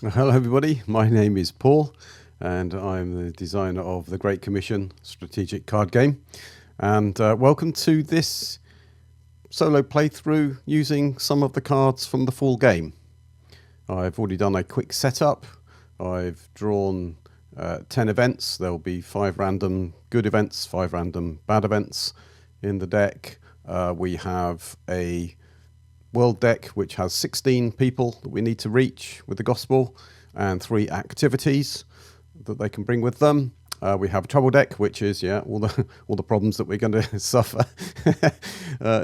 Hello everybody, my name is Paul and I'm the designer of the Great Commission strategic card game, and welcome to this solo playthrough using some of the cards from the full game. I've already done a quick setup. I've drawn 10 events. There'll be 5 random good events, 5 random bad events in the deck. We have a world deck which has 16 people that we need to reach with the gospel and 3 activities that they can bring with them. We have a trouble deck, which is all the problems that we're going to suffer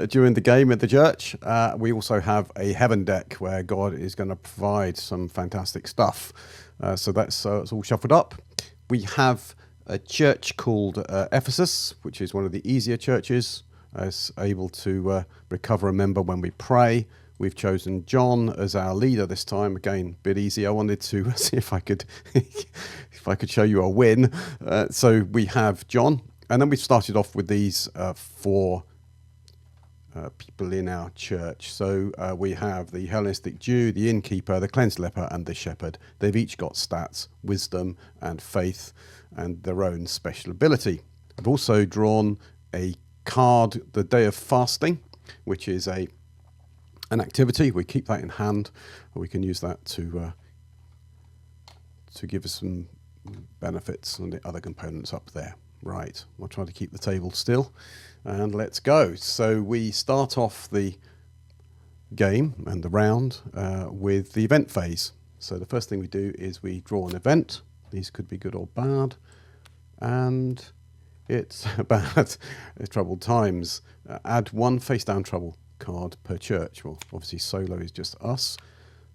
during the game at the church. We also have a heaven deck where God is going to provide some fantastic stuff. So that's it's all shuffled up. We have a church called Ephesus, which is one of the easier churches. Is able to recover a member when we pray. We've chosen John as our leader this time. Again, a bit easy. I wanted to see if I could show you a win. So we have John, and then we started off with these 4 people in our church. So we have the Hellenistic Jew, the innkeeper, the cleansed leper, and the shepherd. They've each got stats, wisdom, and faith, and their own special ability. I've also drawn a card, the day of fasting, which is an activity. We keep that in hand, and we can use that to give us some benefits on the other components up there. Right, I'll try to keep the table still, and let's go. So we start off the game and the round with the event phase. So the first thing we do is we draw an event. These could be good or bad, and it's about troubled times. Add 1 face down trouble card per church. Well, obviously solo is just us.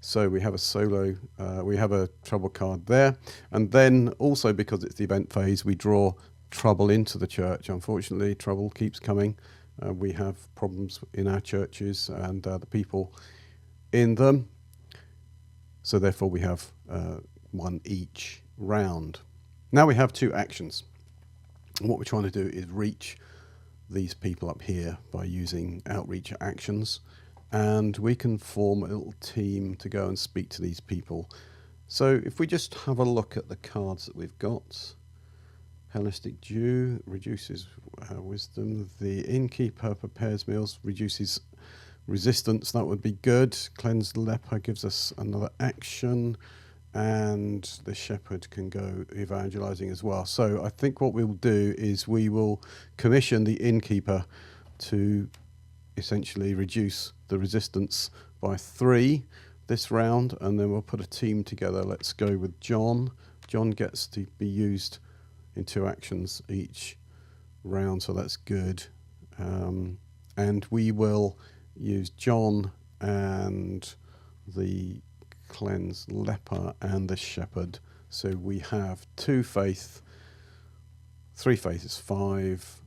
So we have a solo, we have a trouble card there. And then also, because it's the event phase, we draw trouble into the church. Unfortunately, trouble keeps coming. We have problems in our churches and the people in them. So therefore we have 1 each round. Now we have 2 actions. And what we're trying to do is reach these people up here by using outreach actions, and we can form a little team to go and speak to these people. So if we just have a look at the cards that we've got, Hellenistic Jew reduces wisdom, the innkeeper prepares meals, reduces resistance, that would be good. Cleansed leper gives us another action, and the shepherd can go evangelizing as well. So I think what we'll do is we will commission the innkeeper to essentially reduce the resistance by 3 this round, and then we'll put a team together. Let's go with John. John gets to be used in 2 actions each round, so that's good. And we will use John and the cleansed leper and the shepherd. So we have 2 faith, 3 faith is 5,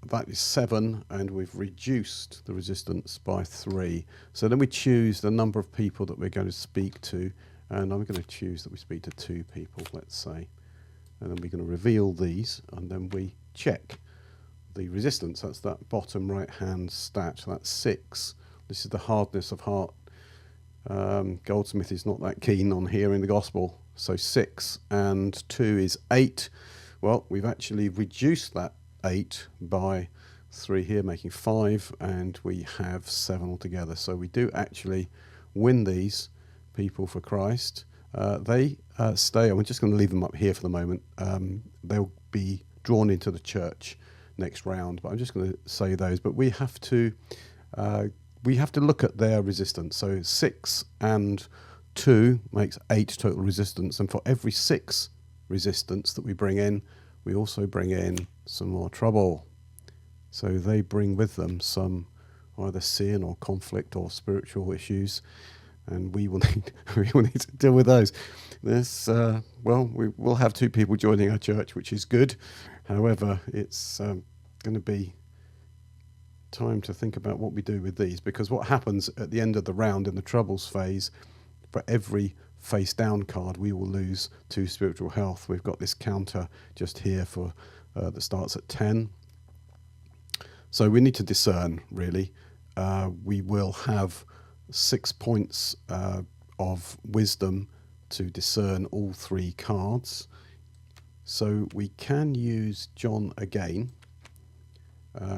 that is 7, and we've reduced the resistance by 3. So then we choose the number of people that we're going to speak to, and I'm going to choose that we speak to 2 people, let's say, and then we're going to reveal these, and then we check the resistance. That's that bottom right hand stat, that's 6. This is the hardness of heart. Goldsmith is not that keen on hearing the gospel. So 6 and 2 is 8. Well, we've actually reduced that 8 by 3 here, making 5, and we have 7 altogether. So we do actually win these people for Christ. They stay, and we're just going to leave them up here for the moment. They'll be drawn into the church next round, but I'm just going to say those. But we have to look at their resistance. So 6 and 2 makes 8 total resistance, and for every 6 resistance that we bring in, we also bring in some more trouble. So they bring with them some either sin or conflict or spiritual issues, and we will need to deal with those. This we will have 2 people joining our church, which is good. However, it's going to be time to think about what we do with these, because what happens at the end of the round in the troubles phase, for every face down card we will lose 2 spiritual health. We've got this counter just here for that starts at 10. So we need to discern, really. We will have 6 points of wisdom to discern all 3 cards. So we can use John again.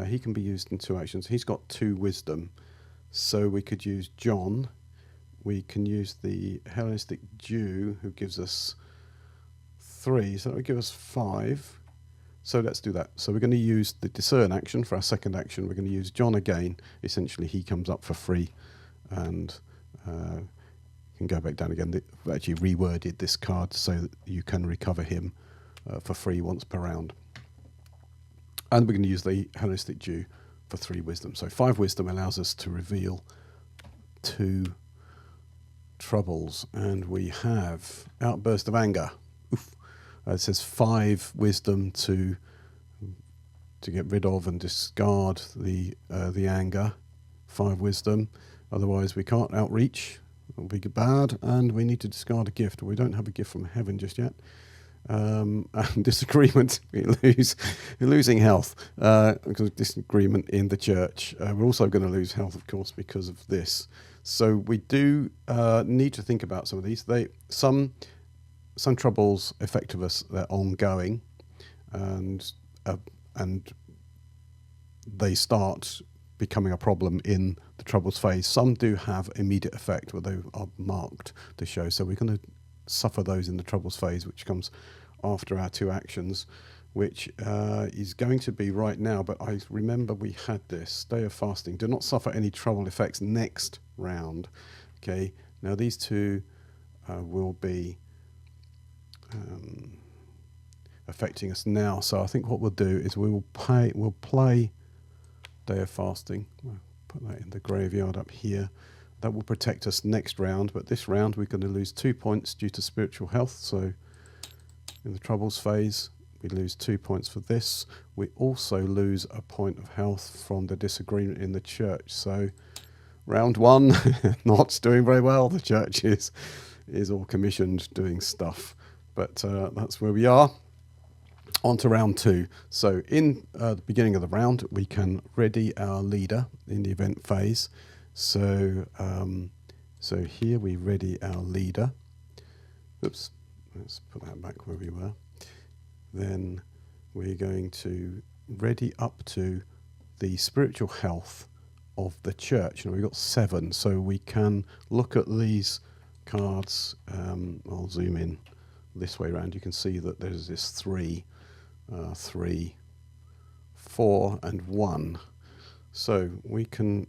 He can be used in 2 actions. He's got 2 wisdom. So we could use John. We can use the Hellenistic Jew, who gives us 3. So that would give us 5. So let's do that. So we're going to use the discern action for our second action. We're going to use John again. Essentially, he comes up for free and can go back down again. We've actually reworded this card so that you can recover him for free once per round. And we're going to use the Hellenistic Jew for 3 wisdom. So 5 wisdom allows us to reveal 2 troubles. And we have Outburst of Anger. Oof. It says 5 wisdom to get rid of and discard the anger. 5 wisdom. Otherwise, we can't outreach. It'll be bad. And we need to discard a gift. We don't have a gift from heaven just yet. And disagreement. We're losing health because of disagreement in the church. We're also going to lose health, of course, because of this. So we do need to think about some of these. Some troubles affect us, they're ongoing, and they start becoming a problem in the troubles phase. Some do have immediate effect where they are marked to show. So we're going to suffer those in the troubles phase, which comes after our 2 actions, which is going to be right now. But I remember we had this day of fasting. Do not suffer any trouble effects next round. Okay. Now these 2 will be affecting us now. So I think what we'll do is we'll play day of fasting. I'll put that in the graveyard up here. That will protect us next round, but this round we're going to lose 2 points due to spiritual health. So in the troubles phase, we lose 2 points for this. We also lose a point of health from the disagreement in the church. So round 1, not doing very well. The church is all commissioned doing stuff. But that's where we are. On to round 2. So in the beginning of the round, we can ready our leader in the event phase. So so here we ready our leader. Oops, let's put that back where we were. Then we're going to ready up to the spiritual health of the church. Now we've got 7, so we can look at these cards. I'll zoom in this way around. You can see that there's this 3, 4, and 1. So we can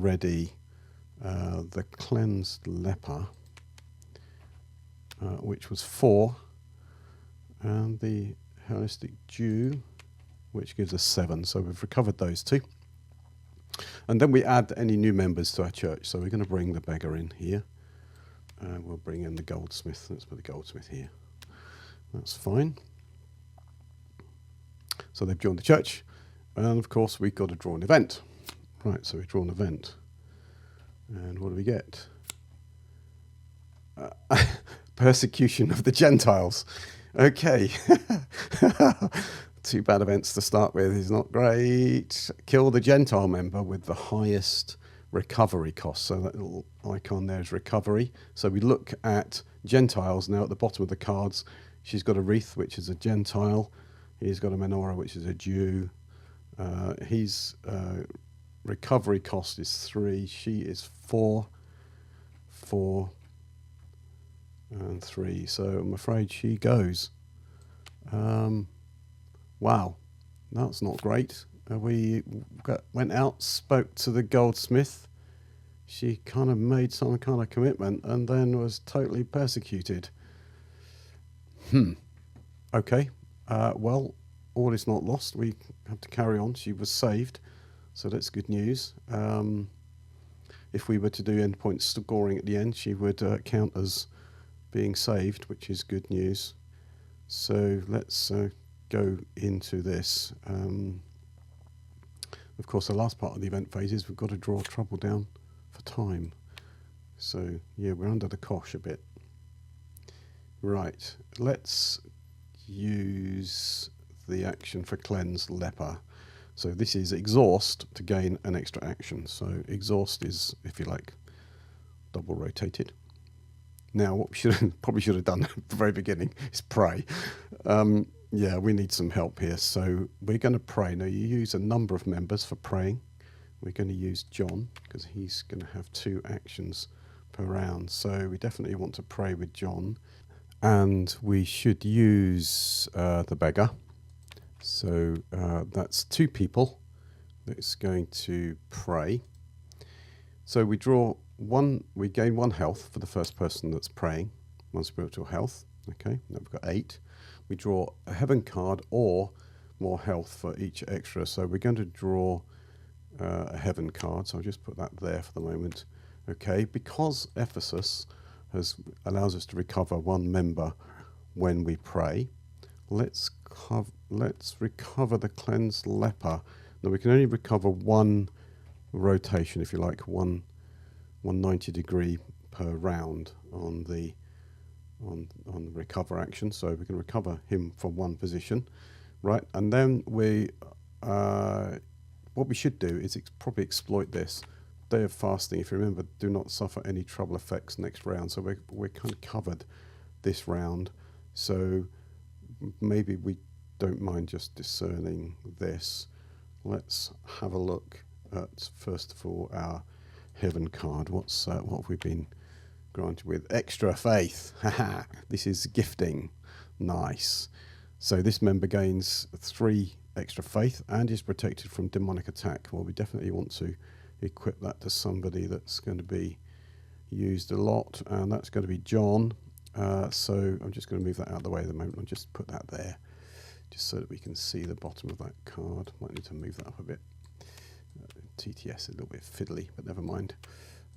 ready the cleansed leper, which was 4, and the Hellenistic Jew, which gives us 7. So we've recovered those 2. And then we add any new members to our church. So we're going to bring the beggar in here. We'll bring in the goldsmith. Let's put the goldsmith here. That's fine. So they've joined the church. And of course, we've got to draw an event. Right, so we draw an event. And what do we get? Persecution of the Gentiles. Okay. 2 bad events to start with is not great. Kill the Gentile member with the highest recovery cost. So that little icon there is recovery. So we look at Gentiles now at the bottom of the cards. She's got a wreath, which is a Gentile. He's got a menorah, which is a Jew. His recovery cost is 3. She is 4, 4, and 3. So I'm afraid she goes. Wow, that's not great. We went out, spoke to the goldsmith. She kind of made some kind of commitment and then was totally persecuted. Okay. Well, all is not lost. We have to carry on. She was saved, so that's good news. If we were to do endpoint scoring at the end, she would count as being saved, which is good news. So let's go into this. Of course, the last part of the event phase is we've got to draw trouble down for time. So, yeah, we're under the cosh a bit. Right, let's use the action for cleanse leper. So this is exhaust to gain an extra action. So exhaust is, if you like, double rotated. Now, what we probably should have done at the very beginning is pray. Yeah, we need some help here. So we're going to pray. Now, you use a number of members for praying. We're going to use John because he's going to have 2 actions per round. So we definitely want to pray with John. And we should use the beggar. So that's 2 people that's going to pray. So we draw 1, we gain 1 health for the first person that's praying, 1 spiritual health. Okay, now we've got 8. We draw a heaven card or more health for each extra. So we're going to draw a heaven card. So I'll just put that there for the moment. Okay, because Ephesus allows us to recover 1 member when we pray. Let's recover the cleansed leper. Now we can only recover 1 rotation, if you like, 190 degree per round on the recover action. So we can recover him from 1 position, right? And then what we should do is probably exploit this. Day of fasting, if you remember, do not suffer any trouble effects next round. So we're kind of covered this round. So maybe we don't mind just discerning this. Let's have a look at, first of all, our heaven card. What have we been granted with? Extra faith. Haha. This is gifting. Nice. So this member gains 3 extra faith and is protected from demonic attack. Well, we definitely want to equip that to somebody that's going to be used a lot, and that's going to be John. So I'm just going to move that out of the way at the moment. I'll just put that there just so that we can see the bottom of that card. Might need to move that up a bit. TTS is a little bit fiddly, but never mind.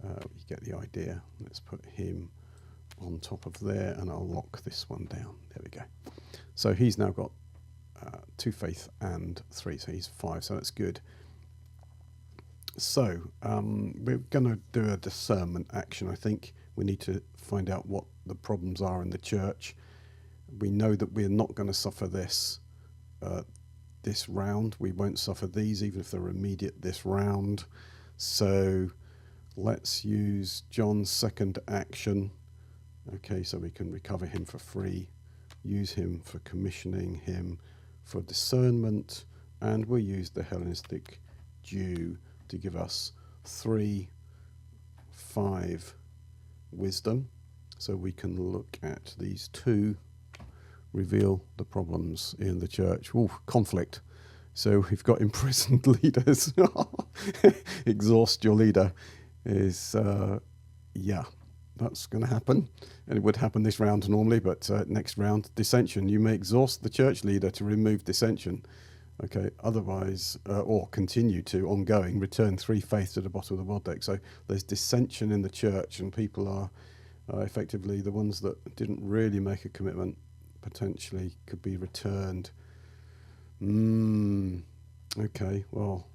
You get the idea. Let's put him on top of there, and I'll lock this one down. There we go. So he's now got 2 faith and 3, so he's 5, so that's good. So we're going to do a discernment action. I think we need to find out what the problems are in the church. We know that we're not going to suffer this round. We won't suffer these, even if they're immediate this round. So let's use John's 2nd action. Okay, so we can recover him for free, use him for commissioning him for discernment, and we'll use the Hellenistic Jew to give us 3, 5 wisdom. So we can look at these 2, reveal the problems in the church. Ooh, conflict. So we've got imprisoned leaders. Exhaust your leader is, yeah, that's going to happen. And it would happen this round normally, but next round, dissension. You may exhaust the church leader to remove dissension. Okay, otherwise, or continue to, ongoing, return 3 faith to the bottom of the world deck. So there's dissension in the church, and people are effectively the ones that didn't really make a commitment, potentially could be returned. Okay, well,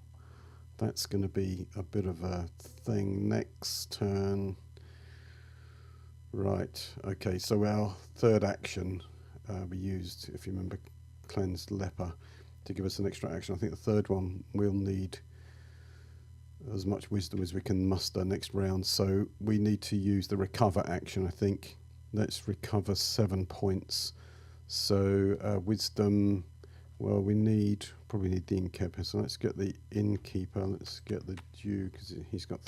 that's going to be a bit of a thing next turn. Right, okay, so our 3rd action, we used, if you remember, cleansed leper to give us an extra action. I think the 3rd one we'll need as much wisdom as we can muster next round, so we need to use the recover action, I think. Let's recover 7 points. So wisdom, well, we probably need the innkeeper, so let's get the innkeeper. Let's get the Jew because he's got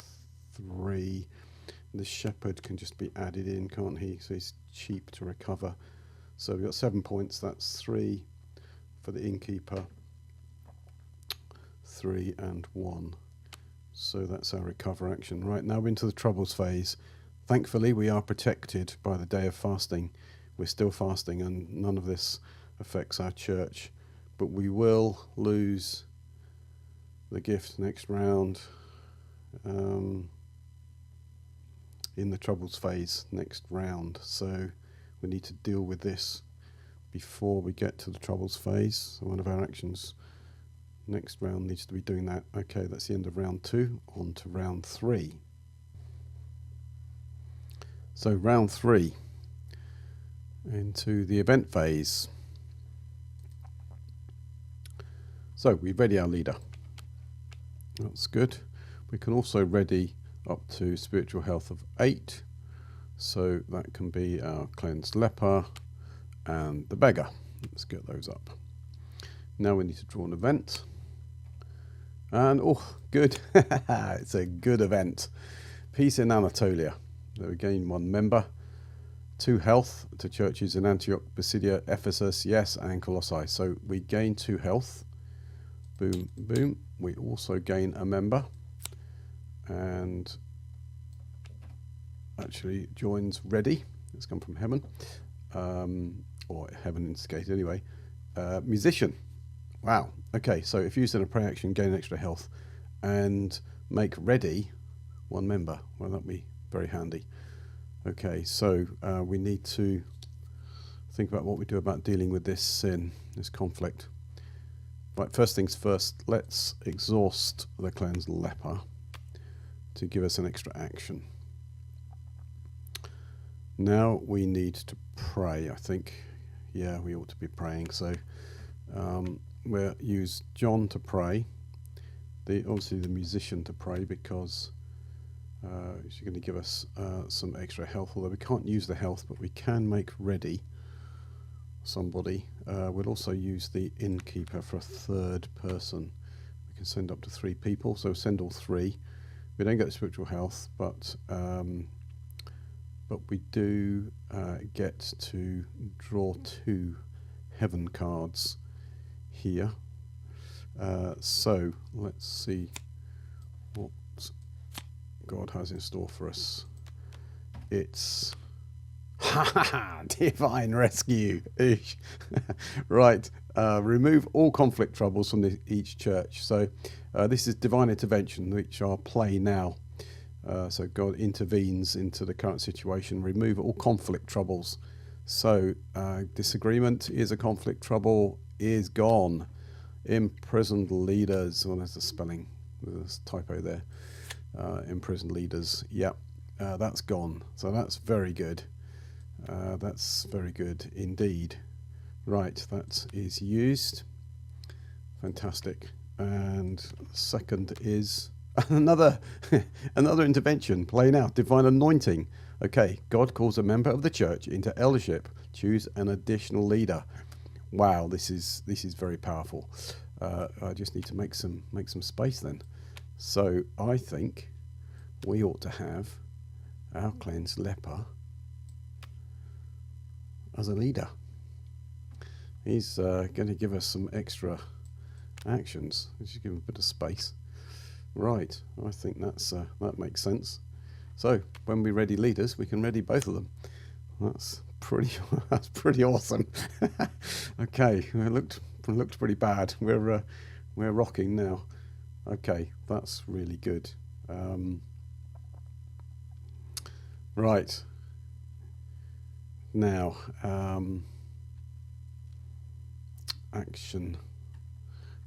3. The shepherd can just be added in, can't he? So he's cheap to recover. So we've got 7 points. That's 3 for the innkeeper, 3 and 1. So that's our recover action. Right, now into the troubles phase. Thankfully, we are protected by the day of fasting. We're still fasting, and none of this affects our church. But we will lose the gift next round. In the troubles phase next round, so we need to deal with this before we get to the troubles phase. So one of our actions next round needs to be doing that. Okay, that's the end of round 2. On to round 3. So round 3 into the event phase. So we ready our leader. That's good. We can also ready up to spiritual health of 8. So that can be our cleansed leper and the beggar. Let's get those up. Now we need to draw an event. And, oh, good. It's a good event. Peace in Anatolia. So we gain 1 member. 2 health to churches in Antioch, Pisidia, Ephesus, yes, and Colossae. So we gain 2 health. Boom, boom. We also gain a member. And actually joins ready. It's come from heaven. Or heaven instigated anyway. Musician. Wow. Okay, so if used in a prey action, gain extra health. And make ready 1 member. Well, that'd be very handy. Okay, so we need to think about what we do about dealing with this sin, this conflict. Right, first things first, let's exhaust the cleansed leper to give us an extra action. Now we need to pray, I think. Yeah, we ought to be praying. So we'll use John to pray. Obviously the musician to pray, because she's going to give us some extra health, although we can't use the health, but we can make ready somebody. We'll also use the innkeeper for a 3rd person. We can send up to 3 people, so send all 3. We don't get the spiritual health, but we do get to draw 2 heaven cards here. So let's see what God has in store for us. It's divine rescue. Right, remove all conflict troubles from each church. So this is divine intervention, which I'll play now. So God intervenes into the current situation, remove all conflict troubles. So disagreement is a conflict trouble, is gone. Imprisoned leaders, well, there's the spelling, there's a typo there. Imprisoned leaders, yep, that's gone. So that's very good. That's very good indeed. Right, that is used. Fantastic. And second is another intervention. Play now. Divine anointing. Okay, God calls a member of the church into eldership. Choose an additional leader. Wow, this is very powerful. I just need to make some space then. So I think we ought to have our cleansed leper as a leader. He's going to give us some extra actions. Let's just give him a bit of space. Right, I think that makes sense. So when we ready leaders, we can ready both of them. That's pretty awesome. Okay, it looked pretty bad. We're rocking now. Okay, that's really good. Right. Now, action.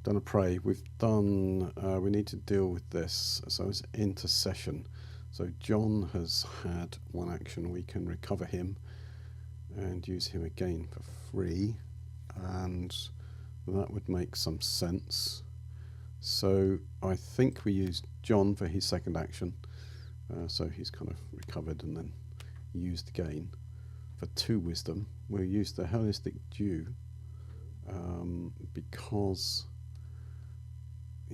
Done a pray. We've done. We need to deal with this. So it's intercession. So John has had 1 action. We can recover him and use him again for free, and that would make some sense. So I think we use John for his 2nd action. So he's kind of recovered and then used again. For 2 wisdom, we'll use the Hellenistic Jew because,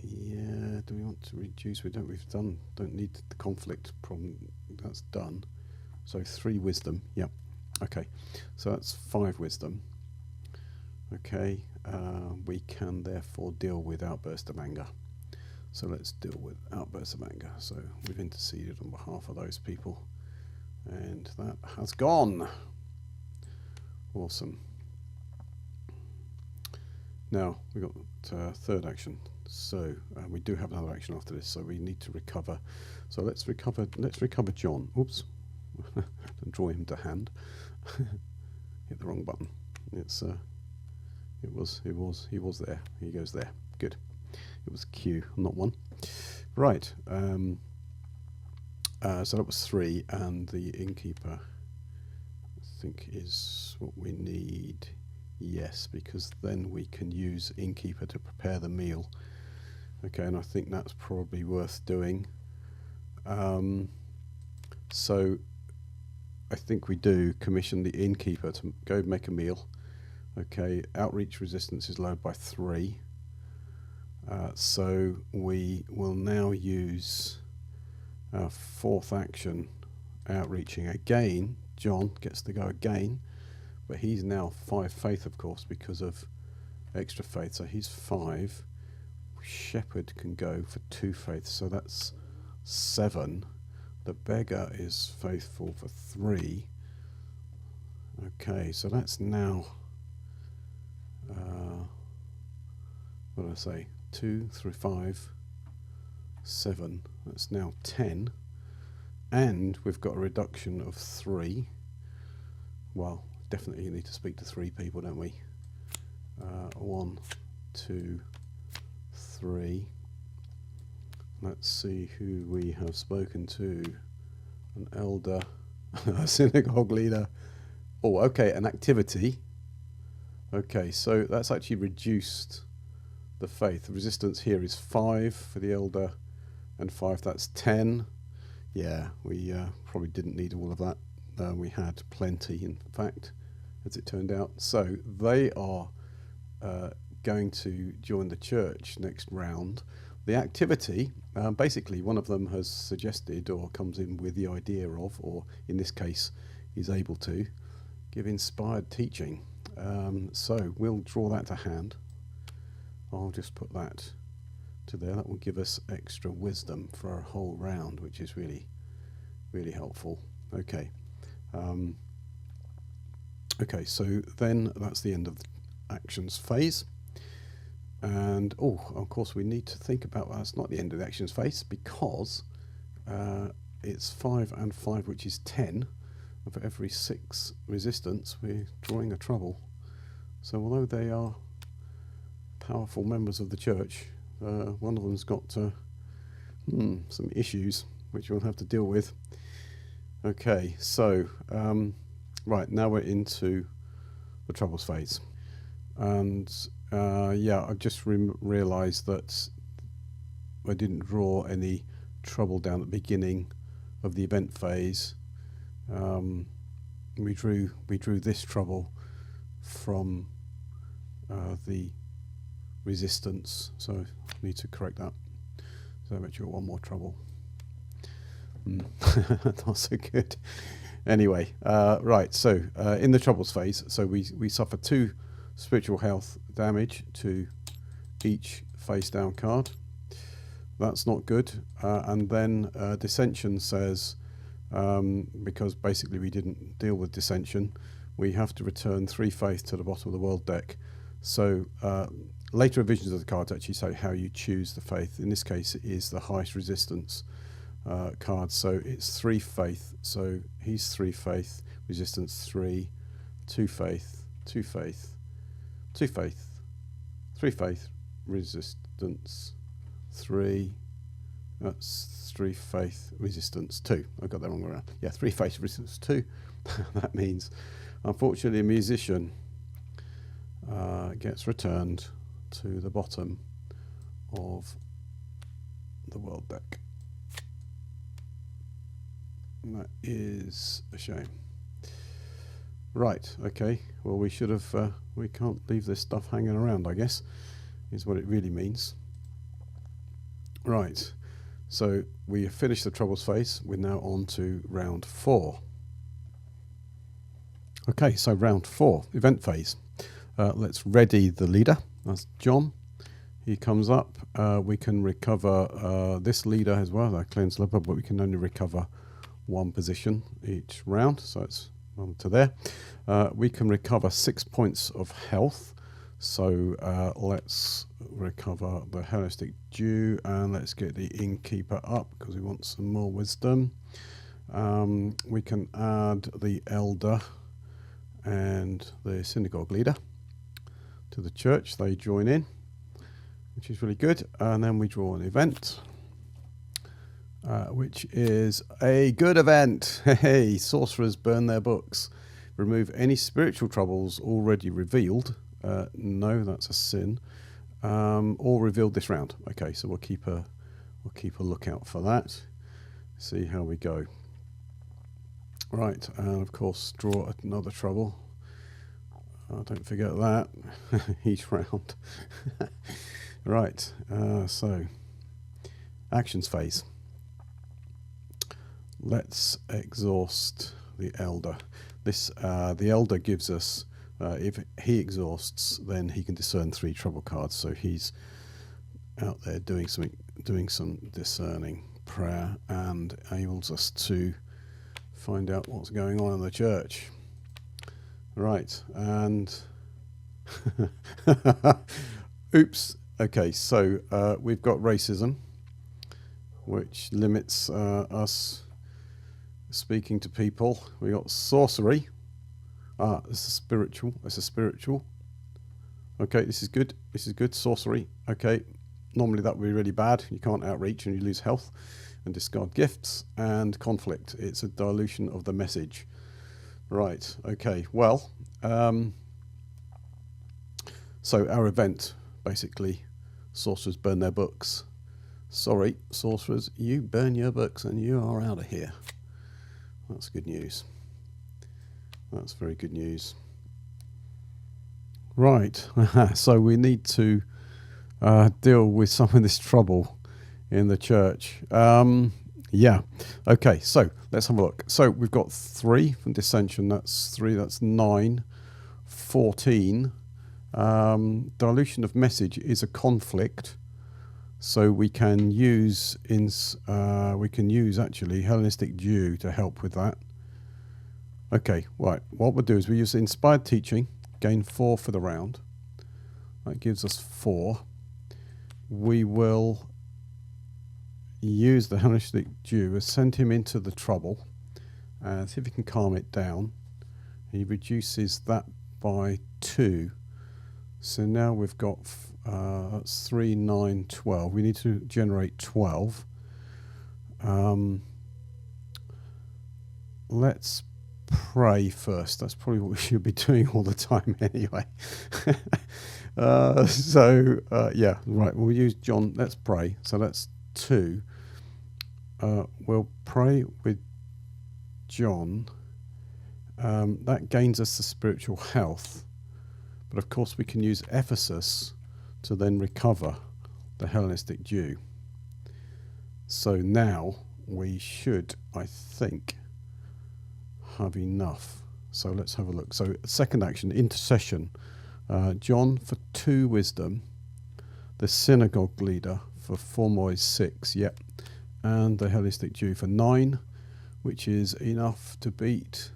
yeah, do we want to reduce? Don't need the conflict problem. That's done. So 3 wisdom. Yep. Okay. So that's 5 wisdom. Okay. We can therefore deal with outburst of anger. So let's deal with outbursts of anger. So we've interceded on behalf of those people, and that has gone. Awesome. Now we've got 3rd action. So we do have another action after this. So we need to recover. So let's recover John. Oops. Don't draw him to hand. Hit the wrong button. He was there. He goes there. Good. It was Q, not 1. Right. So that was 3, and the innkeeper, I think, is what we need. Yes, because then we can use innkeeper to prepare the meal. Okay, and I think that's probably worth doing. So I think we do commission the innkeeper to go make a meal. Okay, outreach resistance is lowered by 3. So we will now use our 4th action, outreaching again. John gets to go again, but he's now 5 faith, of course, because of extra faith. So he's 5. Shepherd can go for 2 faith, so that's 7. The beggar is faithful for 3. Okay, so that's now what did I say? 2, 3, 5, 7. That's now 10. And we've got a reduction of 3. Well, definitely you need to speak to 3 people, don't we? 1, 2, 3. Let's see who we have spoken to. An elder, a synagogue leader. Oh, okay, an activity. Okay, so that's actually reduced the faith. The resistance here is 5 for the elder, and 5, that's 10. Yeah, we probably didn't need all of that. We had plenty, in fact, as it turned out. So they are going to join the church next round. The activity, basically one of them has suggested or comes in with the idea of, or in this case is able to, give inspired teaching. So we'll draw that to hand. I'll just put that to there. That will give us extra wisdom for our whole round, which is really, really helpful. Okay. Okay, so then that's the end of the actions phase. And, oh, of course, we need to think about that's not the end of the actions phase, because it's 5 and 5, which is 10. And for every 6 resistance, we're drawing a trouble. So although they are powerful members of the church, one of them's got some issues, which we'll have to deal with. Okay, so, right, now we're into the troubles phase. And yeah, I've just realised that I didn't draw any trouble down at the beginning of the event phase. We drew this trouble from the resistance, so I need to correct that. So I've actually got one more trouble. Not so good. Anyway, right, so in the troubles phase, so we suffer 2 spiritual health damage to each face down card. That's not good. And then dissension says, because basically we didn't deal with dissension, we have to return 3 faith to the bottom of the world deck. So later revisions of the cards actually say how you choose the faith. In this case, it is the highest resistance card. So it's 3 faith. So he's 3 faith, resistance 3, 2 faith, 2 faith, 2 faith, 3 faith, resistance 3. That's 3 faith, resistance 2. I got that wrong around. Yeah, 3 faith, resistance 2. That means, unfortunately, a musician gets returned to the bottom of the world deck. And that is a shame. Right, okay. Well, we should have, we can't leave this stuff hanging around, I guess, is what it really means. Right, so we have finished the troubles phase. We're now on to round 4. Okay, so round 4, event phase. Let's ready the leader. That's John. He comes up. We can recover this leader as well, our cleanse leper, but we can only recover 1 position each round, so it's on to there. We can recover 6 points of health. So let's recover the Hellenistic Jew, and let's get the innkeeper up because we want some more wisdom. We can add the elder and the synagogue leader to the church. They join in, which is really good. And then we draw an event, which is a good event. Hey, sorcerers burn their books. Remove any spiritual troubles already revealed. No, that's a sin. Or revealed this round. Okay, so we'll keep a lookout for that. See how we go. Right, and of course draw another trouble. Don't forget that each round. Right, so actions phase. Let's exhaust the elder. The elder gives us, if he exhausts, then he can discern 3 trouble cards. So he's out there doing some discerning prayer, and enables us to find out what's going on in the church. Right, and oops. Okay, so we've got racism, which limits us speaking to people. We got sorcery. It's a spiritual. Okay, this is good. Sorcery. Okay, normally that would be really bad. You can't outreach and you lose health and discard gifts. And conflict. It's a dilution of the message. Right. Okay. Well, so our event, basically, sorcerers burn their books. Sorry, sorcerers, you burn your books and you are out of here. That's good news. That's very good news. Right, so we need to deal with some of this trouble in the church. Yeah, okay, so let's have a look. So we've got 3 from dissension, that's 3, that's 9, 14. Dilution of message is a conflict. So we can use actually Hellenistic Jew to help with that. Okay, right. What we'll do is we use inspired teaching, gain 4 for the round. That gives us 4. We will use the Hellenistic Jew, send him into the trouble, and see if he can calm it down. He reduces that by 2. So now we've got that's 3, 9, 12. We need to generate 12. Let's pray first. That's probably what we should be doing all the time anyway. Yeah, right. We'll use John. Let's pray. So that's 2. We'll pray with John. That gains us the spiritual health. But of course we can use Ephesus to then recover the Hellenistic Jew. So now we should, I think, have enough. So let's have a look. So second action, intercession. John for 2 wisdom. The synagogue leader for Formois 6, yep. And the Hellenistic Jew for 9, which is enough to beat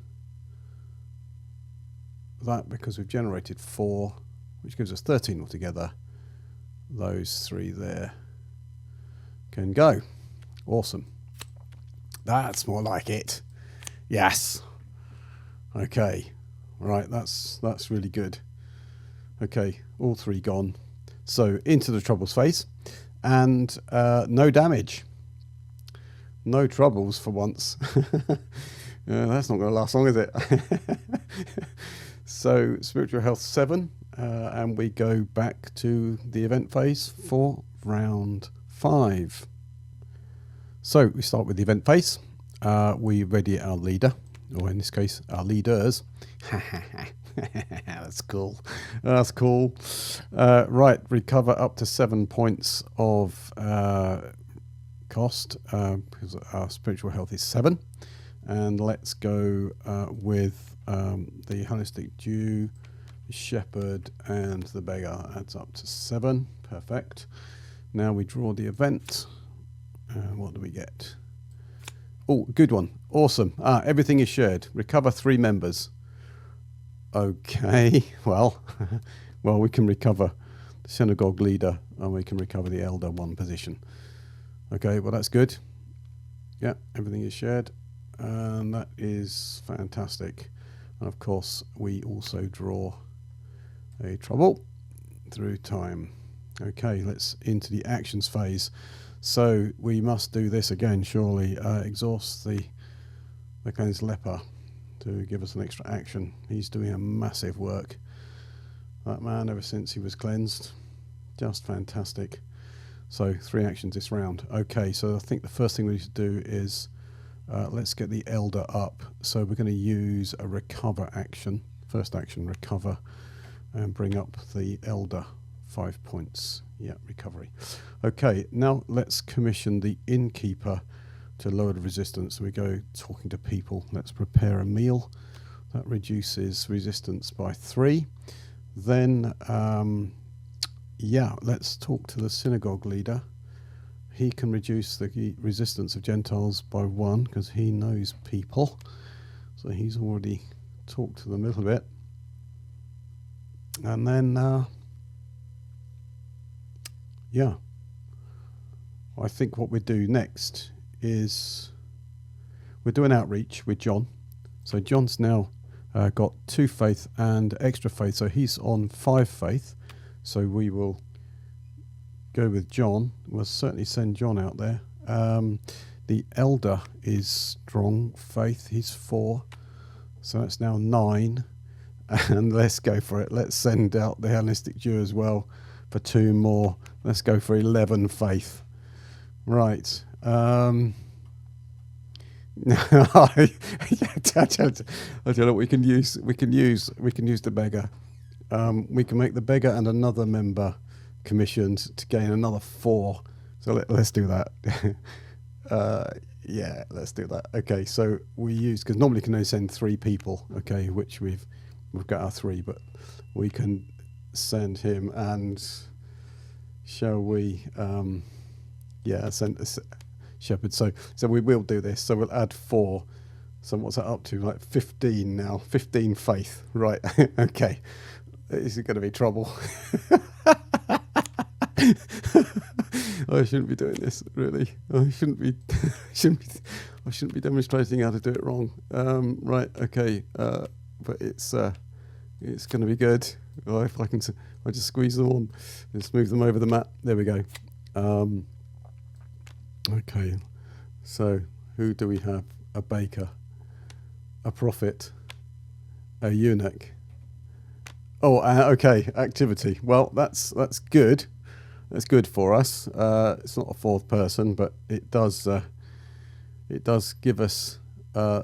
that because we've generated 4, which gives us 13 altogether. Those 3 there can go. Awesome. That's more like it. Yes. Okay. Right, that's really good. Okay, all 3 gone. So into the troubles phase, and no damage. No troubles for once. That's not going to last long, is it? So spiritual health 7, and we go back to the event phase for round 5. So we start with the event phase. We ready our leader, or in this case, our leaders. That's cool. That's cool. Right, recover up to 7 points of cost because our spiritual health is 7. And let's go with the Hellenistic Jew, the shepherd, and the beggar. Adds up to 7. Perfect. Now we draw the event. What do we get? Oh, good one. Awesome. Everything is shared. Recover 3 members. Okay. Well, we can recover the synagogue leader, and we can recover the elder 1 position. Okay. Well, that's good. Yeah. Everything is shared. And that is fantastic. And of course, we also draw a trouble through time. Okay, let's into the actions phase. So we must do this again, surely. Exhaust the cleansed leper to give us an extra action. He's doing a massive work. That man, ever since he was cleansed, just fantastic. So 3 actions this round. Okay, so I think the first thing we need to do is let's get the elder up. So we're going to use a recover action. First action, recover, and bring up the elder. 5 points. Yeah, recovery. Okay, now let's commission the innkeeper to lower the resistance. So we go talking to people. Let's prepare a meal. That reduces resistance by 3. Then, yeah, let's talk to the synagogue leader. He can reduce the resistance of Gentiles by 1 because he knows people. So he's already talked to them a little bit. And then, yeah, I think what we do next is we're doing outreach with John. So John's now got 2 faith and extra faith. So he's on 5 faith. So we will go with John. We'll certainly send John out there. The elder is strong faith. He's 4. So that's now 9. And let's go for it. Let's send out the Hellenistic Jew as well for 2 more. Let's go for 11 faith. Right. I don't know. We can use the beggar. We can make the beggar and another member commissioned to gain another 4. So let's do that. Yeah, let's do that. Okay, so we use, because normally you can only send 3 people. Okay, which we've got our 3, but we can send him. And shall we? Yeah, send a shepherd. So we will do this. So we'll add 4. So what's that up to? Like 15 now. 15 faith. Right. Okay. This is going to be trouble. I shouldn't be doing this, really. I shouldn't be demonstrating how to do it wrong. Right. Okay. But it's going to be good. Oh, if I just squeeze them on and smooth them over the map. There we go. Okay. So who do we have? A baker, a prophet, a eunuch. Oh, okay. Activity. Well, that's good. That's good for us. It's not a 4th person, but it does give us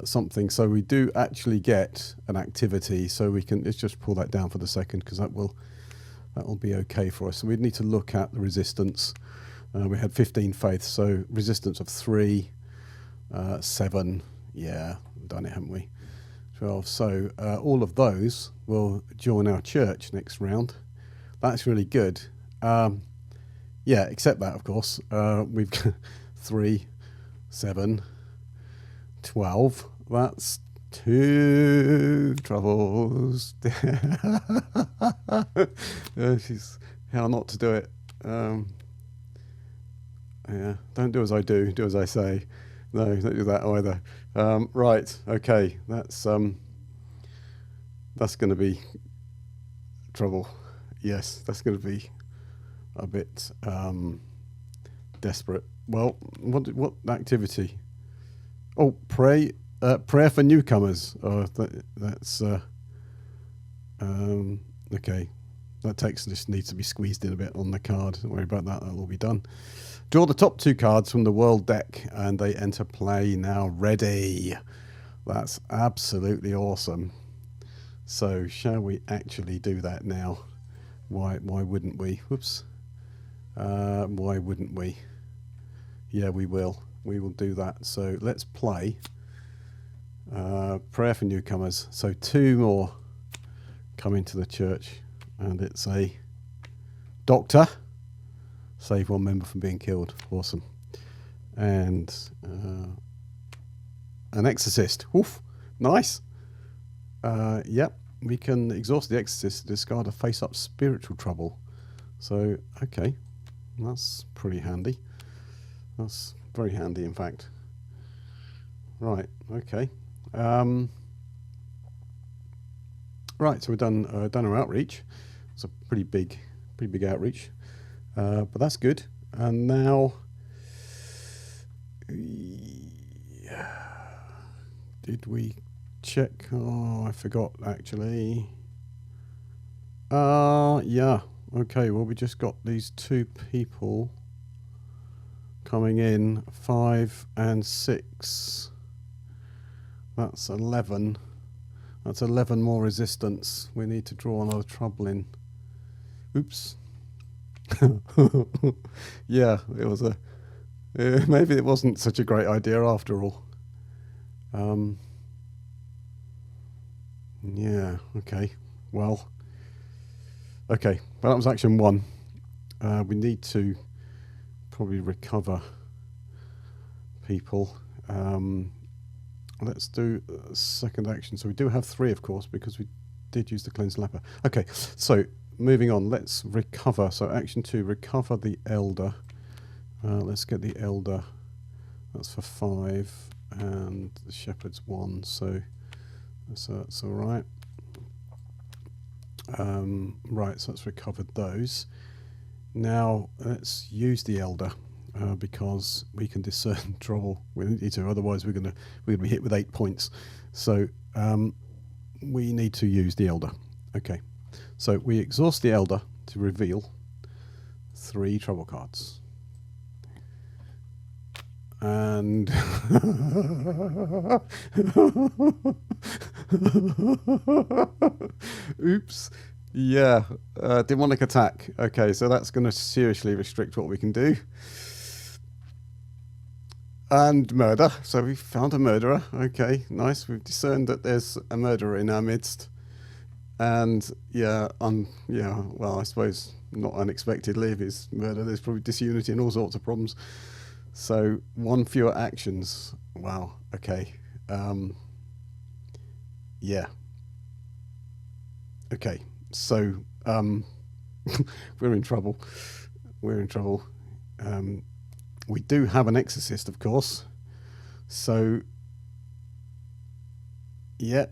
something. So we do actually get an activity. So let's just pull that down for the second, because that will be okay for us. So we need to look at the resistance. We had 15 faith, so resistance of 3, 7. Yeah, we've done it, haven't we? 12. So all of those will join our church next round. That's really good. Yeah, except that, of course, we've got 3, 7, 12. That's 2 troubles. She's how not to do it. Yeah, don't do as I do. Do as I say. No, don't do that either. Right. Okay. That's going to be trouble. Yes, that's going to be a bit desperate. Well, what activity? Oh, prayer for newcomers. Oh, that's okay. That text just needs to be squeezed in a bit on the card. Don't worry about that. That'll all be done. Draw the top 2 cards from the world deck, and they enter play now. Ready. That's absolutely awesome. So shall we actually do that now? Why wouldn't we? Whoops. Why wouldn't we? Yeah, we will. We will do that. So let's play prayer for newcomers. So 2 more come into the church, and it's a doctor. Save 1 member from being killed. Awesome. And an exorcist. Oof. Nice. Yep. We can exhaust the exorcist to discard a face-up spiritual trouble. So, okay. That's pretty handy. That's very handy, in fact. Right. Okay. Right. So we've done our outreach. It's a pretty big outreach. But that's good. And now, did we check? Oh, I forgot actually. Yeah. Okay. Well, we just got these 2 people coming in, 5 and 6. That's 11. That's 11 more resistance. We need to draw another trouble in. Oops. Yeah, it was a... maybe it wasn't such a great idea after all. Yeah, okay. Well, okay. Well, that was action 1. We need to probably recover people. Let's do second action. So we do have 3, of course, because we did use the cleanse leper. Okay, so moving on. Let's recover. So action 2, recover the elder. Let's get the elder. That's for 5, and the shepherd's 1. So that's all right. Right, so let's recover those. Now let's use the elder. Because we can discern trouble. We need to, otherwise we're gonna be hit with 8 points. So we need to use the elder. Okay, so we exhaust the elder to reveal 3 trouble cards. And oops. Yeah, demonic attack. Okay, so that's going to seriously restrict what we can do. And murder. So we found a murderer. Okay, nice. We've discerned that there's a murderer in our midst. And yeah, well, I suppose not unexpectedly, if it's murder, there's probably disunity and all sorts of problems. So 1 fewer actions. Wow. Okay. Yeah. Okay. So we're in trouble. We're in trouble. We do have an exorcist, of course. So, yeah,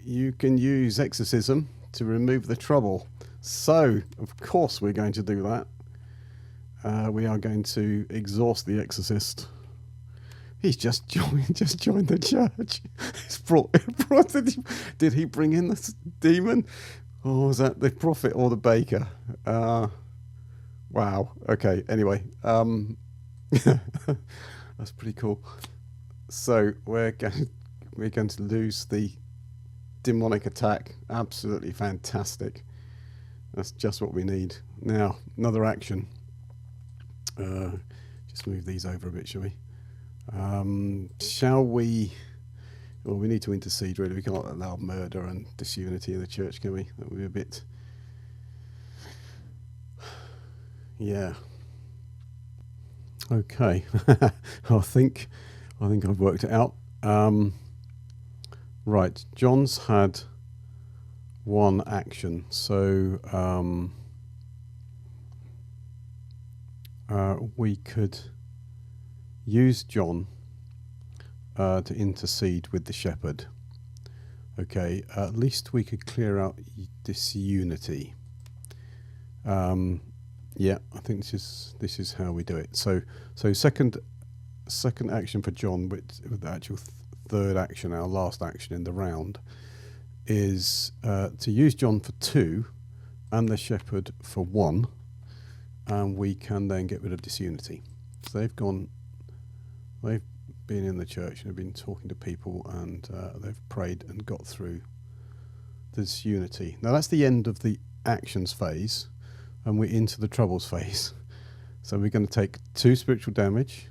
you can use exorcism to remove the trouble. So, of course, we're going to do that. We are going to exhaust the exorcist. He's just joined the church. Did he bring in the demon? Or was that the prophet or the baker? Wow. Okay. Anyway. That's pretty cool. So we're going to lose the demonic attack. Absolutely fantastic. That's just what we need. Now, another action. Just move these over a bit, shall we? Shall we? Well, we need to intercede, really. We can't allow murder and disunity in the church, can we? That would be a bit... Yeah. Okay. I think I've worked it out. Right. John's had 1 action. So we could use John to intercede with the shepherd. Okay, at least we could clear out disunity. Yeah, I think this is how we do it. So second action for John, with the actual third action, our last action in the round, is to use John for 2 and the shepherd for 1, and we can then get rid of disunity. So they've been in the church and have been talking to people, and they've prayed and got through this unity. Now that's the end of the actions phase, and we're into the troubles phase. So we're going to take 2 spiritual damage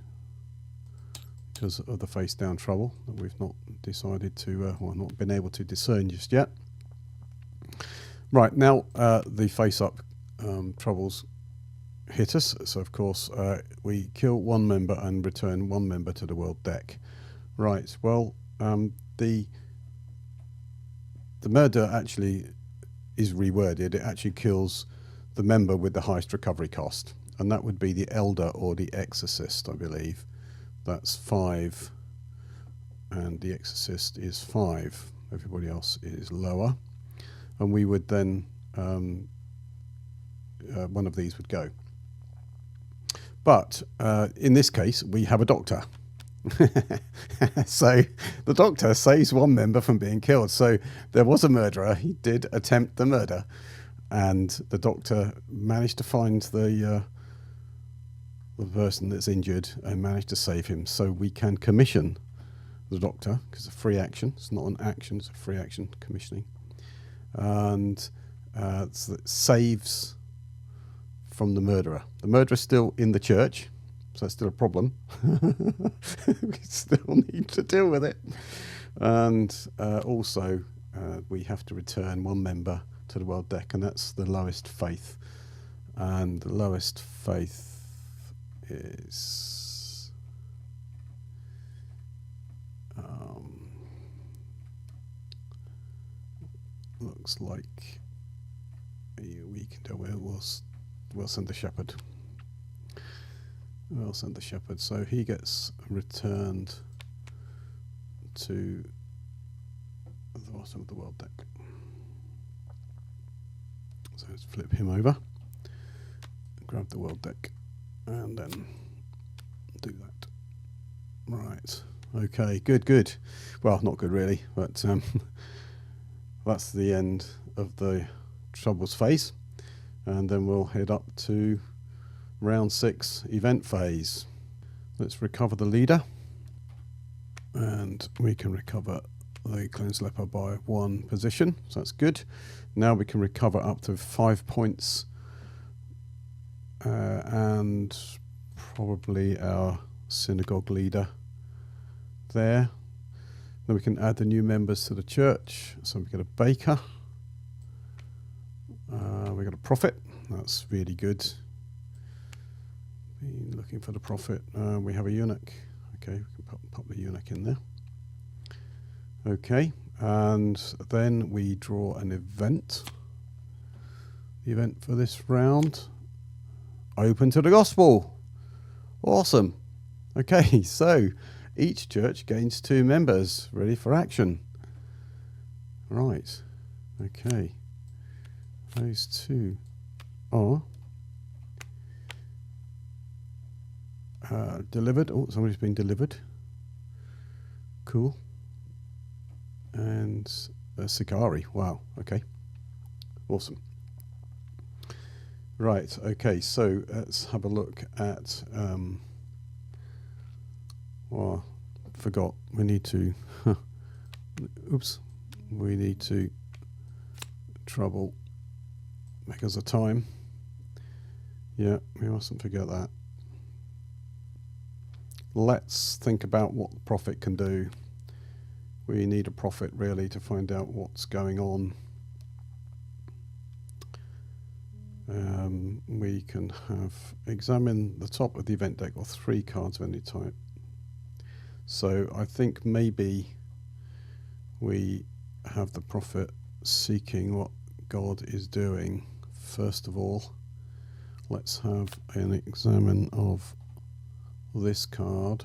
because of the face down trouble that we've not decided to, well, not been able to discern just yet. Right, now the face up troubles hit us. So of course we kill 1 member and return 1 member to the world deck. Right, well, the murder actually is reworded. It actually kills the member with the highest recovery cost, and that would be the elder or the exorcist, I believe. That's 5, and the exorcist is 5. Everybody else is lower, and we would then one of these would go. But in this case, we have a doctor. So the doctor saves 1 member from being killed. So there was a murderer. He did attempt the murder, and the doctor managed to find the person that's injured and managed to save him. So we can commission the doctor, because it's a free action. It's not an action, it's a free action, commissioning. And so it saves from the murderer. The murderer's still in the church, so that's still a problem. We still need to deal with it. And also, we have to return one member to the world deck, and that's the lowest faith. And the lowest faith is looks like we can do it. We'll send the shepherd. We'll send the shepherd. So he gets returned to the bottom of the world deck. So let's flip him over, grab the world deck, and then do that. Right. Okay. Good. Well, not good really, but that's the end of the troubles phase, and then we'll head up to round 6 event phase. Let's recover the leader, and we can recover the cleansed leper by 1 position, so that's good. Now we can recover up to 5 points, and probably our synagogue leader there. Then we can add the new members to the church. So we get a baker, we got a prophet. That's really good. Been looking for the prophet. We have a eunuch. Okay, we can pop the eunuch in there. Okay, and then we draw an event. The event for this round: open to the gospel. Awesome. Okay, so each church gains 2 members ready for action. Right. Okay. Those 2 are delivered. Oh, somebody's been delivered. Cool. And Sikari. Wow. Okay. Awesome. Right. Okay. So let's have a look at. Well, forgot. We need to. Oops. We need to trouble because of time. Yeah, we mustn't forget that. Let's think about what the prophet can do. We need a prophet really to find out what's going on. We can have examine the top of the event deck or 3 cards of any type. So I think maybe we have the prophet seeking what God is doing. First of all, let's have an examine of this card.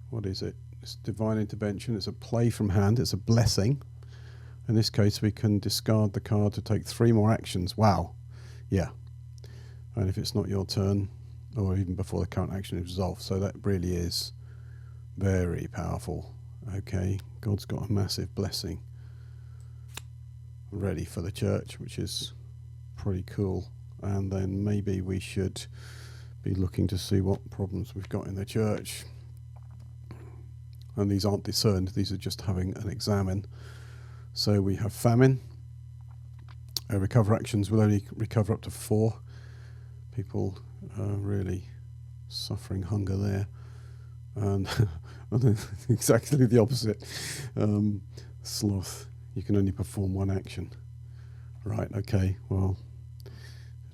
What is it? It's divine intervention. It's a play from hand. It's a blessing. In this case, we can discard the card to take 3 more actions. Wow. Yeah. And if it's not your turn, or even before the current action is resolved. So that really is very powerful. Okay. God's got a massive blessing ready for the church, which is pretty cool. And then maybe we should be looking to see what problems we've got in the church. And these aren't discerned, these are just having an examine. So we have famine. Recover actions will only recover up to 4. People are really suffering hunger there. And exactly the opposite. Sloth, you can only perform 1 action. Right, okay, well,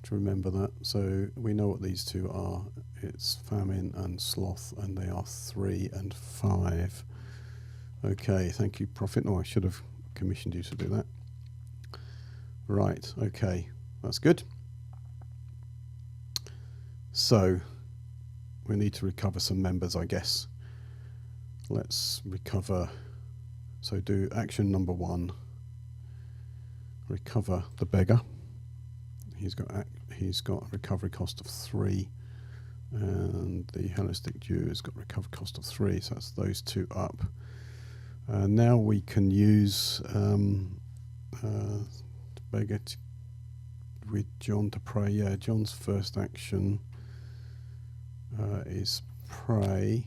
to remember that. So we know what these 2 are. It's famine and sloth, and they are 3 and 5. Okay, thank you, Prophet. No, I should have commissioned you to do that. Right, okay, that's good. So we need to recover some members, I guess. Let's recover. So do action number 1. Recover the beggar. He's got a recovery cost of 3, and the Hellenistic Jew has got a recovery cost of 3. So that's those 2 up. Now we can use the beggar with John to pray. Yeah, John's first action is pray.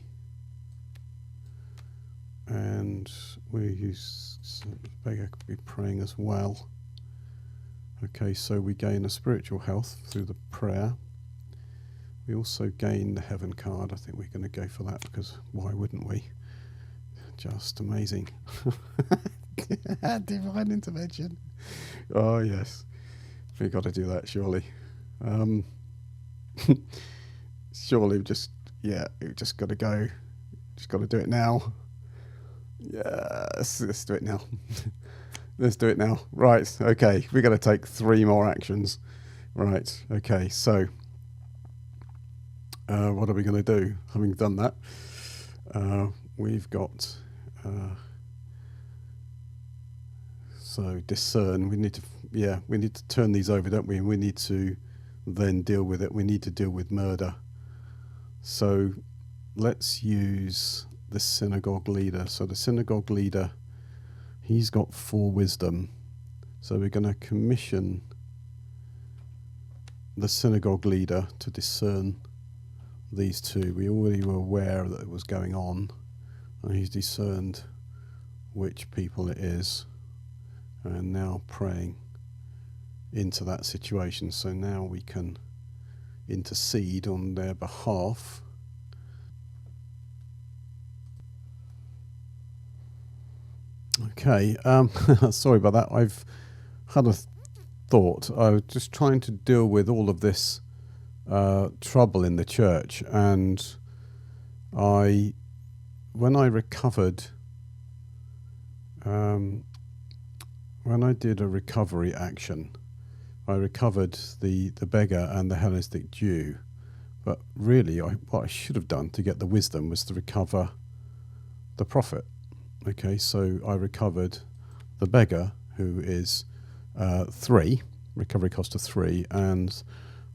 and we use beggar could be praying as well. Okay, so we gain a spiritual health through the prayer. We also gain the heaven card. I think we're going to go for that because why wouldn't we? Just amazing. Divine intervention. Oh yes, we got to do that surely. Surely, just we've just got to go. Just got to do it now. Yes, let's do it now. Let's do it now. Right. Okay, we're going to take 3 more actions. Right. Okay. So, what are we going to do? Having done that, we've got. So discern. We need to turn these over, don't we? And we need to then deal with it. We need to deal with murder. So let's use the synagogue leader. So the synagogue leader, he's got 4 wisdom. So we're going to commission the synagogue leader to discern these 2. We already were aware that it was going on, and he's discerned which people it is, and now praying into that situation. So now we can intercede on their behalf. Okay, sorry about that. I've had a thought. I was just trying to deal with all of this trouble in the church, and when I recovered, when I did a recovery action, I recovered the beggar and the Hellenistic Jew, but really what I should have done to get the wisdom was to recover the prophet. Okay, so I recovered the beggar, who is 3, recovery cost of 3, and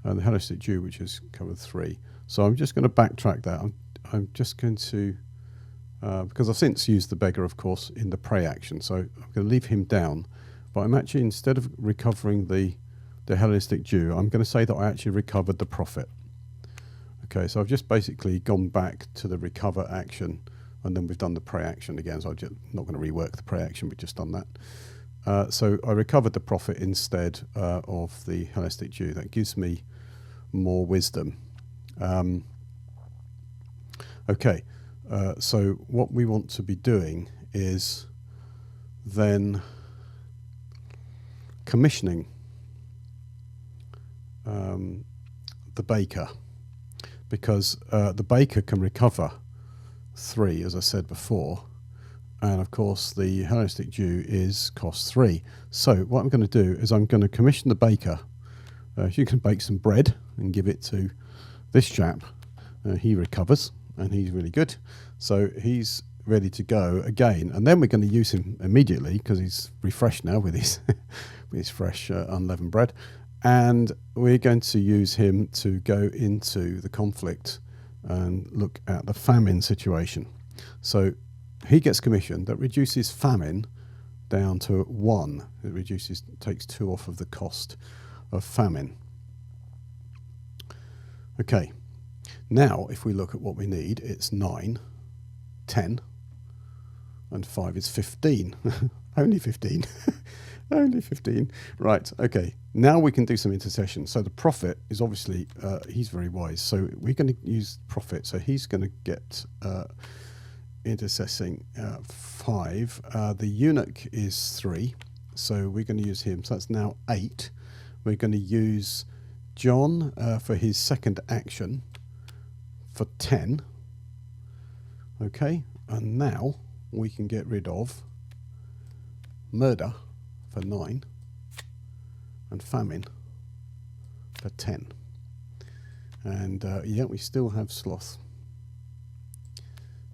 the Hellenistic Jew, which is covered 3. So I'm just going to backtrack that. I'm just going to, because I've since used the beggar, of course, in the pray action, so I'm going to leave him down. But I'm actually, instead of recovering the Hellenistic Jew, I'm going to say that I actually recovered the prophet. Okay, so I've just basically gone back to the recover action, and then we've done the pray action again. So I'm just not going to rework the pray action, we've just done that. So I recovered the prophet instead of the Hellenistic Jew. That gives me more wisdom. Okay, so what we want to be doing is then commissioning the baker, because the baker can recover 3, as I said before, and of course the Hellenistic Jew costs 3. So what I'm going to do is I'm going to commission the baker. You can bake some bread and give it to this chap. He recovers, and he's really good. So he's ready to go again, and then we're going to use him immediately because he's refreshed now with his with his fresh unleavened bread, and we're going to use him to go into the conflict and look at the famine situation. So he gets commissioned. That reduces famine down to 1. It takes 2 off of the cost of famine. Okay, now if we look at what we need, it's 9, 10, and 5 is 15. Only 15. Only 15. Right, okay. Now we can do some intercession. So the prophet is obviously, he's very wise. So we're going to use prophet. So he's going to get intercessing 5. The eunuch is 3. So we're going to use him. So that's now 8. We're going to use John for his second action for 10. Okay, and now we can get rid of murder for 9 and famine for 10. And yeah, we still have sloth.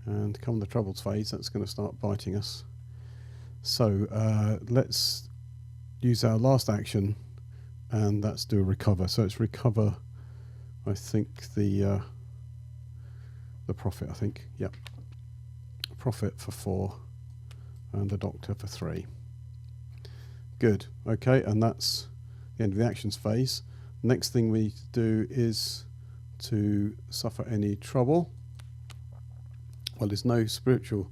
And come the troubles phase, that's going to start biting us. So let's use our last action, and that's do a recover. So it's recover, I think, the prophet, I think. Yep. Prophet for 4 and the doctor for 3. Good. Okay, and that's the end of the actions phase. Next thing we need to do is to suffer any trouble. Well, there's no spiritual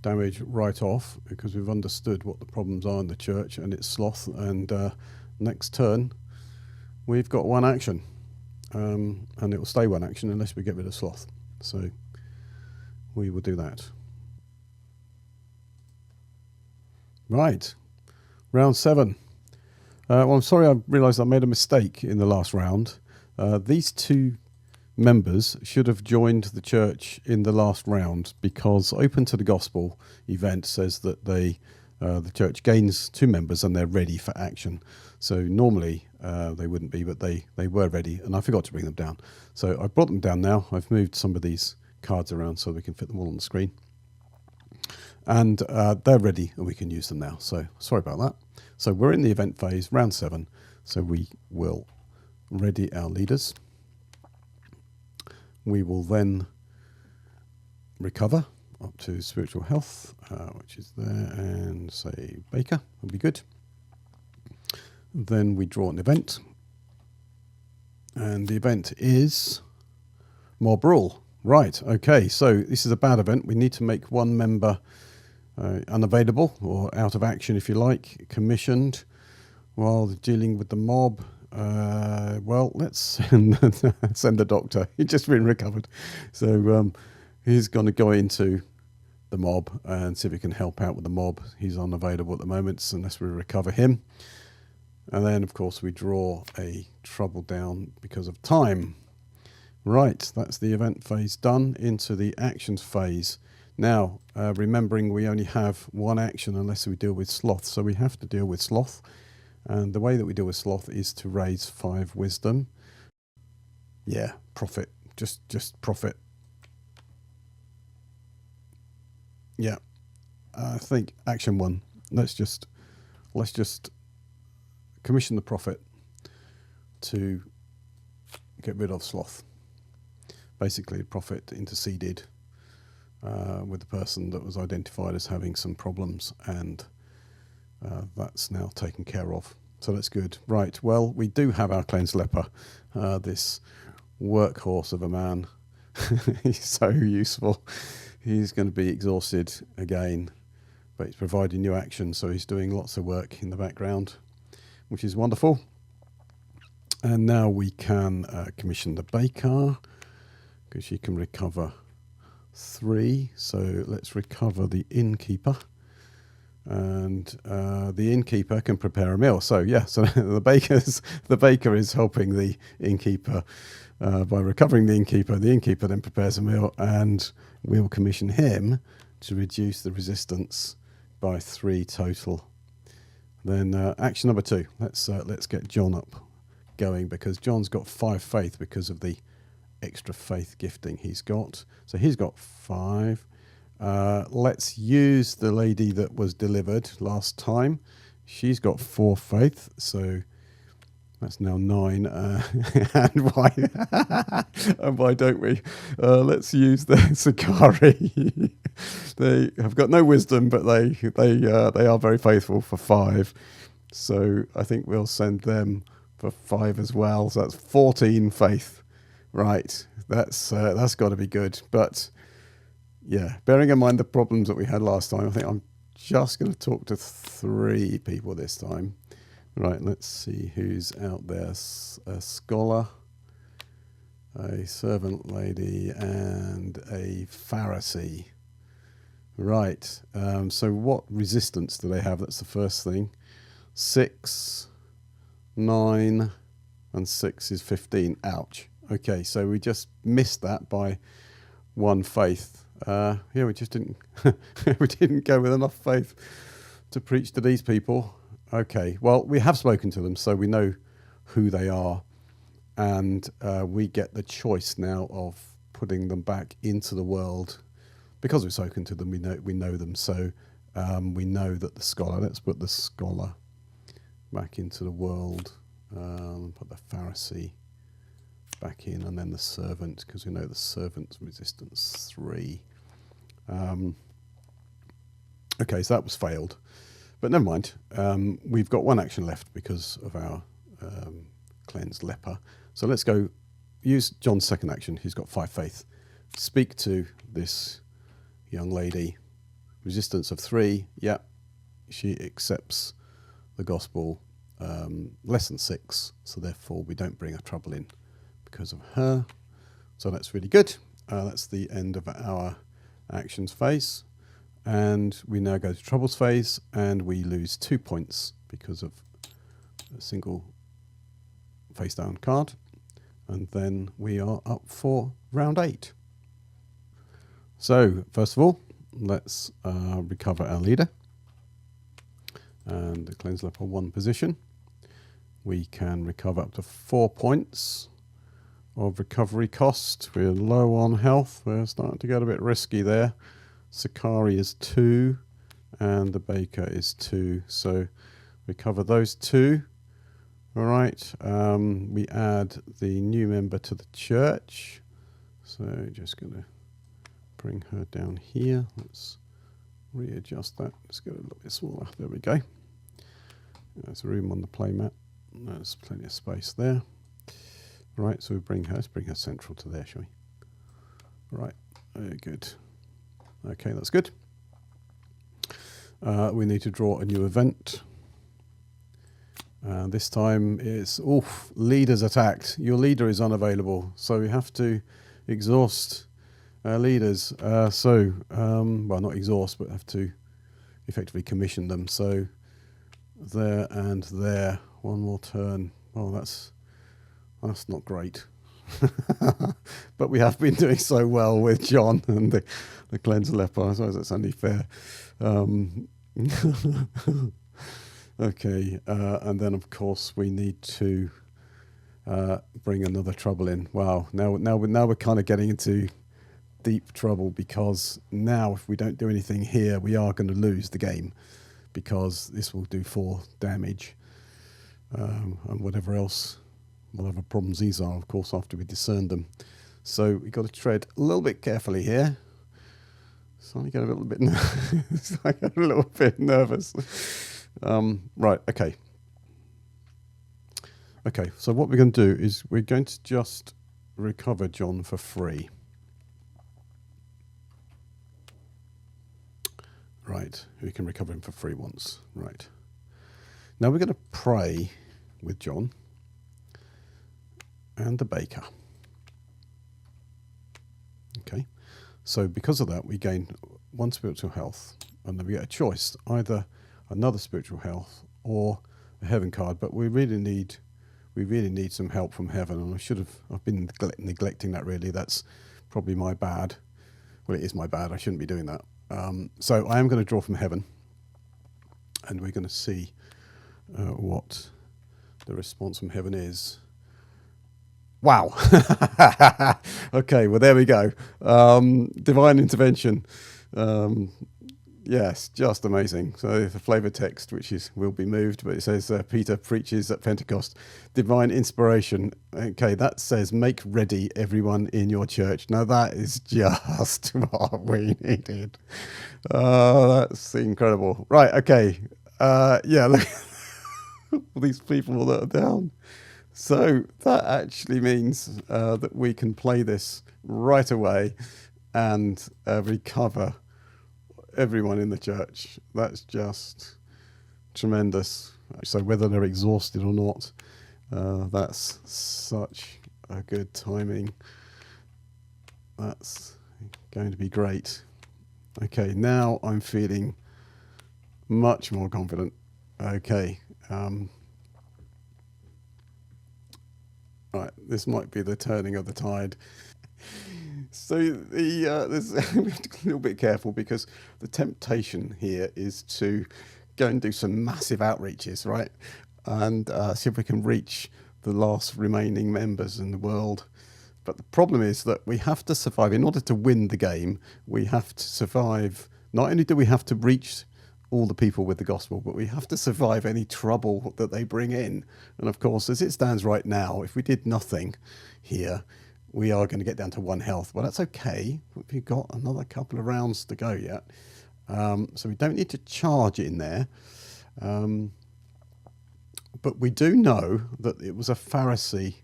damage right off because we've understood what the problems are in the church, and it's sloth. And next turn, we've got one action, and it will stay one action unless we get rid of sloth. So we will do that. Right, round 7. Well, I'm sorry, I realised I made a mistake in the last round. These two members should have joined the church in the last round, because Open to the Gospel event says that the church gains 2 members and they're ready for action. So normally they wouldn't be, but they were ready, and I forgot to bring them down. So I brought them down now. I've moved some of these cards around so we can fit them all on the screen. And they're ready and we can use them now. So sorry about that. So we're in the event phase, round 7. So we will ready our leaders. We will then recover up to spiritual health, which is there, and say Baker will be good. Then we draw an event. And the event is Mob Rule. Right, okay, so this is a bad event. We need to make one member unavailable, or out of action if you like, commissioned while dealing with the mob. Well, let's send the doctor. He's just been recovered. So he's going to go into the mob and see if he can help out with the mob. He's unavailable at the moment, so unless we recover him. And then, of course, we draw a trouble down because of time. Right, that's the event phase done. Into the actions phase. Now, remembering we only have one action unless we deal with sloth, so we have to deal with sloth. And the way that we deal with sloth is to raise 5 wisdom. Yeah, profit. Just profit. Yeah, I think action 1. Let's just commission the prophet to get rid of sloth. Basically, the prophet interceded with the person that was identified as having some problems, and that's now taken care of. So that's good. Right, well, we do have our cleansed leper, this workhorse of a man. He's so useful. He's going to be exhausted again, but he's providing new action, so he's doing lots of work in the background, which is wonderful. And now we can commission the baker, because she can recover 3. So let's recover the innkeeper, and the innkeeper can prepare a meal. So yeah, so the baker is helping the innkeeper by recovering the innkeeper. The innkeeper then prepares a meal, and we'll commission him to reduce the resistance by 3 total. Then action number 2. Let's get John up going, because John's got 5 faith because of the extra faith gifting he's got. So he's got 5. Let's use the lady that was delivered last time. She's got 4 faith, so that's now 9. And why don't we? Let's use the Sakari. They have got no wisdom, but they are very faithful for 5. So I think we'll send them for 5 as well. So that's 14 faith. Right, that's got to be good. But yeah, bearing in mind the problems that we had last time, I think I'm just going to talk to 3 people this time. Right, let's see who's out there. A scholar, a servant lady, and a Pharisee. Right, so what resistance do they have? That's the first thing. 6, 9, and 6 is 15. Ouch. Okay, so we just missed that by 1 faith. Yeah, we just didn't we didn't go with enough faith to preach to these people. Okay, well, we have spoken to them, so we know who they are, and we get the choice now of putting them back into the world. Because we've spoken to them, we know them, so we know that the scholar. Let's put the scholar back into the world. Put the Pharisee back in, and then the servant, because we know the servant's resistance 3. Okay, so that was failed, but never mind. We've got 1 action left because of our cleansed leper. So let's go use John's second action. He's got 5 faith. Speak to this young lady resistance of 3. Yeah, she accepts the gospel. Less than 6, so therefore we don't bring a trouble in because of her. So that's really good. That's the end of our actions phase. And we now go to troubles phase, and we lose 2 points because of a single face down card. And then we are up for round 8. So first of all, let's recover our leader and the cleanse leper 1 position. We can recover up to 4 points of recovery cost. We're low on health. We're starting to get a bit risky there. Sakari is 2 and the baker is 2. So recover those 2. All right. We add the new member to the church. So just going to bring her down here. Let's readjust that. Let's get a little bit smaller. There we go. There's room on the playmat. There's plenty of space there. Right, so let's bring her central to there, shall we? Right, very good. Okay, that's good. We need to draw a new event. This time it's, leaders attacked. Your leader is unavailable, so we have to exhaust our leaders. Well, not exhaust, but have to effectively commission them. So there and there. 1 more turn. Oh, that's not great. But we have been doing so well with John and the cleanse leper. I suppose that's only fair. Okay, and then of course we need to bring another trouble in. Wow, now we're kind of getting into deep trouble, because now if we don't do anything here, we are going to lose the game, because this will do 4 damage. And whatever problems these are, of course, after we discern them. So we've got to tread a little bit carefully here. So I get a little bit nervous. Right, okay. Okay, so what we're going to do is we're going to just recover John for free. Right, we can recover him for free once. Right. Now we're going to pray with John and the baker. Okay, so because of that we gain 1 spiritual health, and then we get a choice, either another spiritual health or a heaven card. But we really need some help from heaven, and I've been neglecting that really. That's probably my bad. Well, it is my bad. I shouldn't be doing that. So I am going to draw from heaven, and we're going to see what the response from heaven is. Wow. Okay, well, there we go. Divine intervention. Yes, just amazing. So the flavor text, will be moved, but it says Peter preaches at Pentecost. Divine inspiration. Okay, that says make ready everyone in your church. Now that is just what we needed. That's incredible. Right, okay. Yeah, look. All these people that are down. So that actually means that we can play this right away and recover everyone in the church. That's just tremendous. So whether they're exhausted or not, that's such a good timing. That's going to be great. Okay, now I'm feeling much more confident. Okay. Right, this might be the turning of the tide. So we have to be a little bit careful, because the temptation here is to go and do some massive outreaches, right? And see if we can reach the last remaining members in the world. But the problem is that we have to survive. In order to win the game, we have to survive. Not only do we have to reach all the people with the gospel, but we have to survive any trouble that they bring in. And of course, as it stands right now, if we did nothing here, we are going to get down to 1 health. Well, that's okay. We've got another couple of rounds to go yet. So we don't need to charge in there. But we do know that it was a Pharisee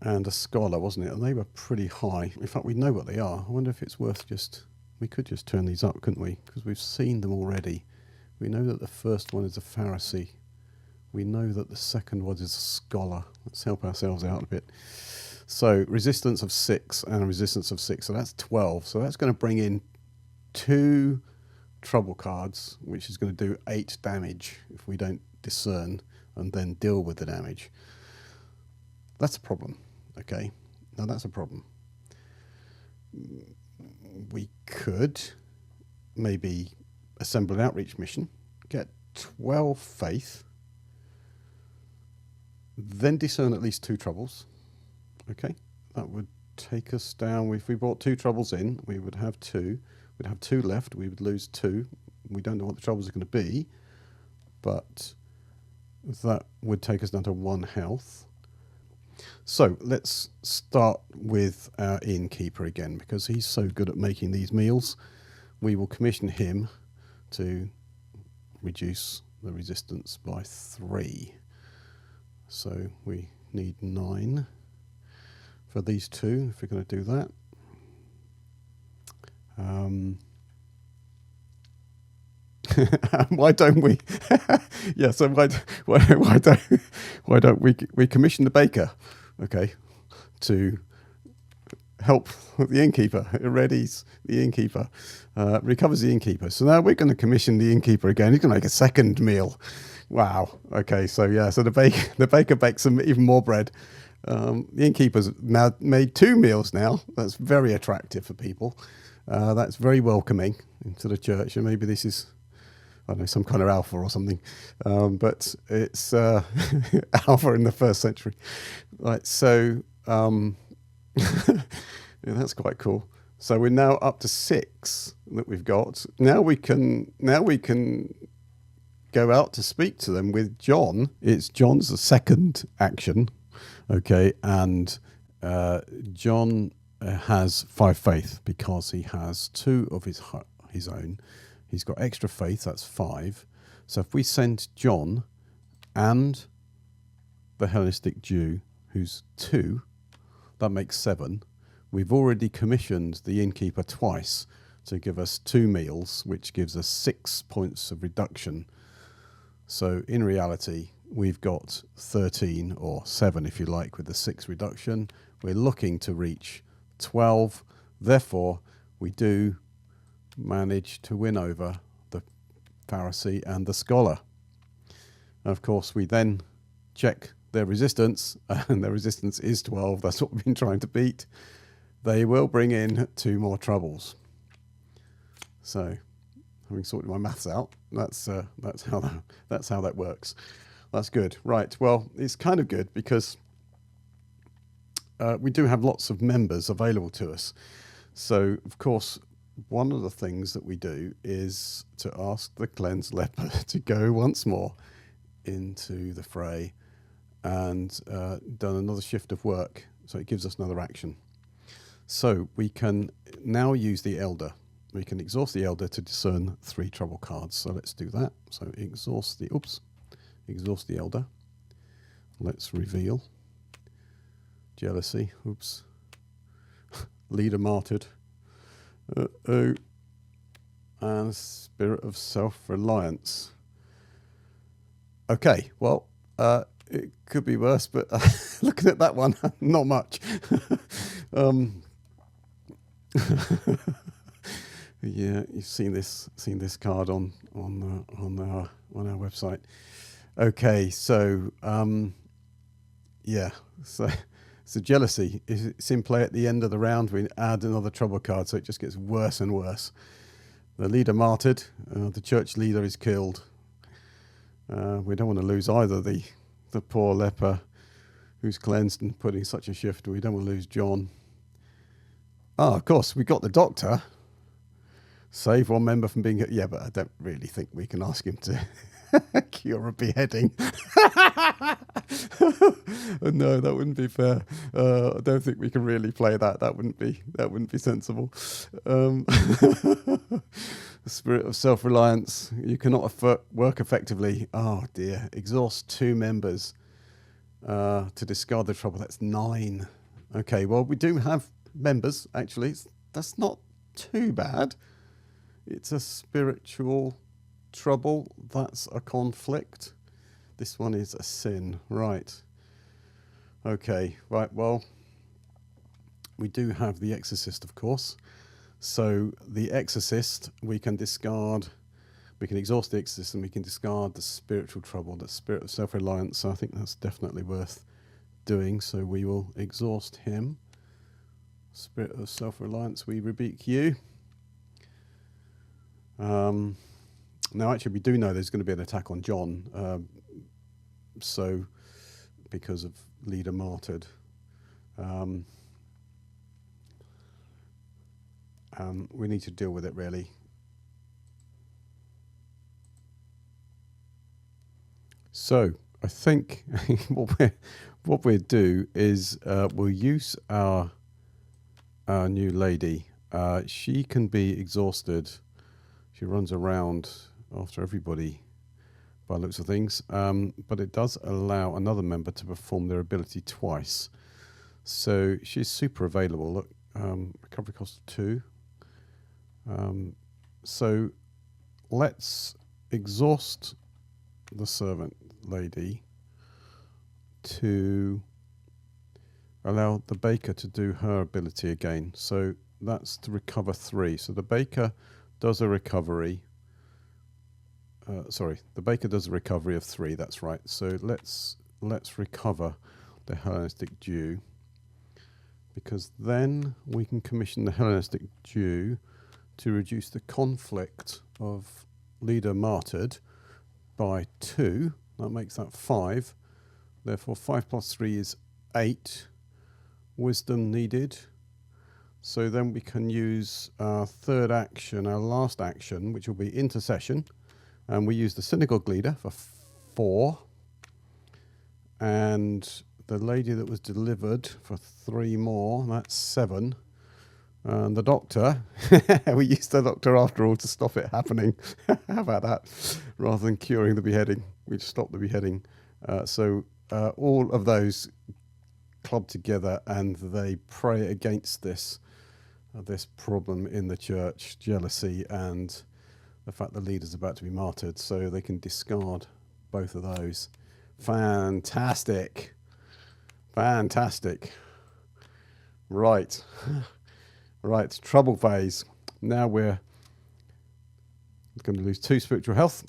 and a scholar, wasn't it? And they were pretty high. In fact, we know what they are. I wonder if it's worth just we could just turn these up, couldn't we? Because we've seen them already. We know that the first one is a Pharisee. We know that the second one is a scholar. Let's help ourselves out a bit. So resistance of 6 and a resistance of 6. So that's 12. So that's going to bring in 2 trouble cards, which is going to do 8 damage if we don't discern and then deal with the damage. That's a problem. Okay. Now that's a problem. We could maybe assemble an outreach mission, get 12 faith, then discern at least 2 troubles. Okay, that would take us down. If we brought 2 troubles in, we would have 2. We'd have 2 left. We would lose 2. We don't know what the troubles are going to be, but that would take us down to 1 health. So let's start with our innkeeper again, because he's so good at making these meals. We will commission him to reduce the resistance by 3. So we need 9 for these 2 if we're going to do that. Why don't we? Yeah. So why don't we commission the baker? Okay, to help the innkeeper. It readies the innkeeper, recovers the innkeeper. So now we're going to commission the innkeeper again. He's going to make a second meal. Wow. Okay. So yeah. So the baker bakes some even more bread. The innkeeper's now made 2 meals now. That's very attractive for people. That's very welcoming into the church. And maybe this is, I don't know, some kind of alpha or something. But it's alpha in the 1st century. Right. So yeah, that's quite cool. So we're now up to 6 that we've got. Now we can go out to speak to them with John. It's John's the second action. Okay, and John has 5 faith because he has 2 of his own. He's got extra faith, that's 5. So if we send John and the Hellenistic Jew, who's 2, that makes 7. We've already commissioned the innkeeper twice to give us 2 meals, which gives us 6 points of reduction. So in reality, we've got 13 or 7, if you like, with the 6 reduction. We're looking to reach 12. Therefore, we do manage to win over the Pharisee and the scholar. And of course, we then check their resistance, and their resistance is 12. That's what we've been trying to beat. They will bring in 2 more troubles. So, having sorted my maths out, that's how that works. That's good. Right. Well, it's kind of good because we do have lots of members available to us. So, of course, one of the things that we do is to ask the cleansed leper to go once more into the fray and done another shift of work. So it gives us another action. So we can now use the elder. We can exhaust the elder to discern 3 trouble cards. So let's do that. So exhaust the elder. Let's reveal. Jealousy. Oops. Leader martyred. And spirit of self-reliance. Okay, well, it could be worse, but looking at that one, not much. Yeah, you've seen this card on our website. Okay, so yeah, so jealousy is in play at the end of the round. We add another trouble card, so it just gets worse and worse. The leader martyred, the church leader is killed. We don't want to lose either the poor leper who's cleansed and put in such a shift. We don't want to lose John. Of course, we got the doctor. Save 1 member from being... Yeah, but I don't really think we can ask him to cure a beheading. No, that wouldn't be fair. I don't think we can really play that. That wouldn't be sensible. The spirit of self-reliance. You cannot work effectively. Oh dear. Exhaust 2 members to discard the trouble. That's 9. Okay, well, we do have members, actually. That's not too bad. It's a spiritual trouble. That's a conflict. This one is a sin. Right. Okay. Right. Well, we do have the Exorcist, of course. So the Exorcist, we can discard. We can exhaust the Exorcist and we can discard the spiritual trouble, the spirit of self-reliance. So I think that's definitely worth doing. So we will exhaust him. Spirit of self-reliance, we rebuke you. Now, actually, we do know there's going to be an attack on John. So, because of leader martyred. We need to deal with it, really. So, I think what we'll do is we'll use our new lady. She can be exhausted. She runs around after everybody by the looks of things. But it does allow another member to perform their ability twice. So she's super available. Look, recovery cost of 2. So let's exhaust the servant lady to allow the baker to do her ability again. So that's to recover 3. So the baker does a recovery. The baker does a recovery of 3. That's right. So let's recover the Hellenistic Jew, because then we can commission the Hellenistic Jew to reduce the conflict of leader martyred by 2. That makes that 5. Therefore, 5 plus 3 is 8. Wisdom needed. So then we can use our third action, our last action, which will be intercession. And we use the synagogue leader for 4. And the lady that was delivered for 3 more, that's 7. And the doctor, we used the doctor after all to stop it happening. How about that? Rather than curing the beheading, we just stopped the beheading. So all of those club together and they pray against this problem in the church, jealousy and the fact the leader's about to be martyred, so they can discard both of those. Fantastic. Fantastic. Right. Right, trouble phase. Now we're going to lose 2 spiritual health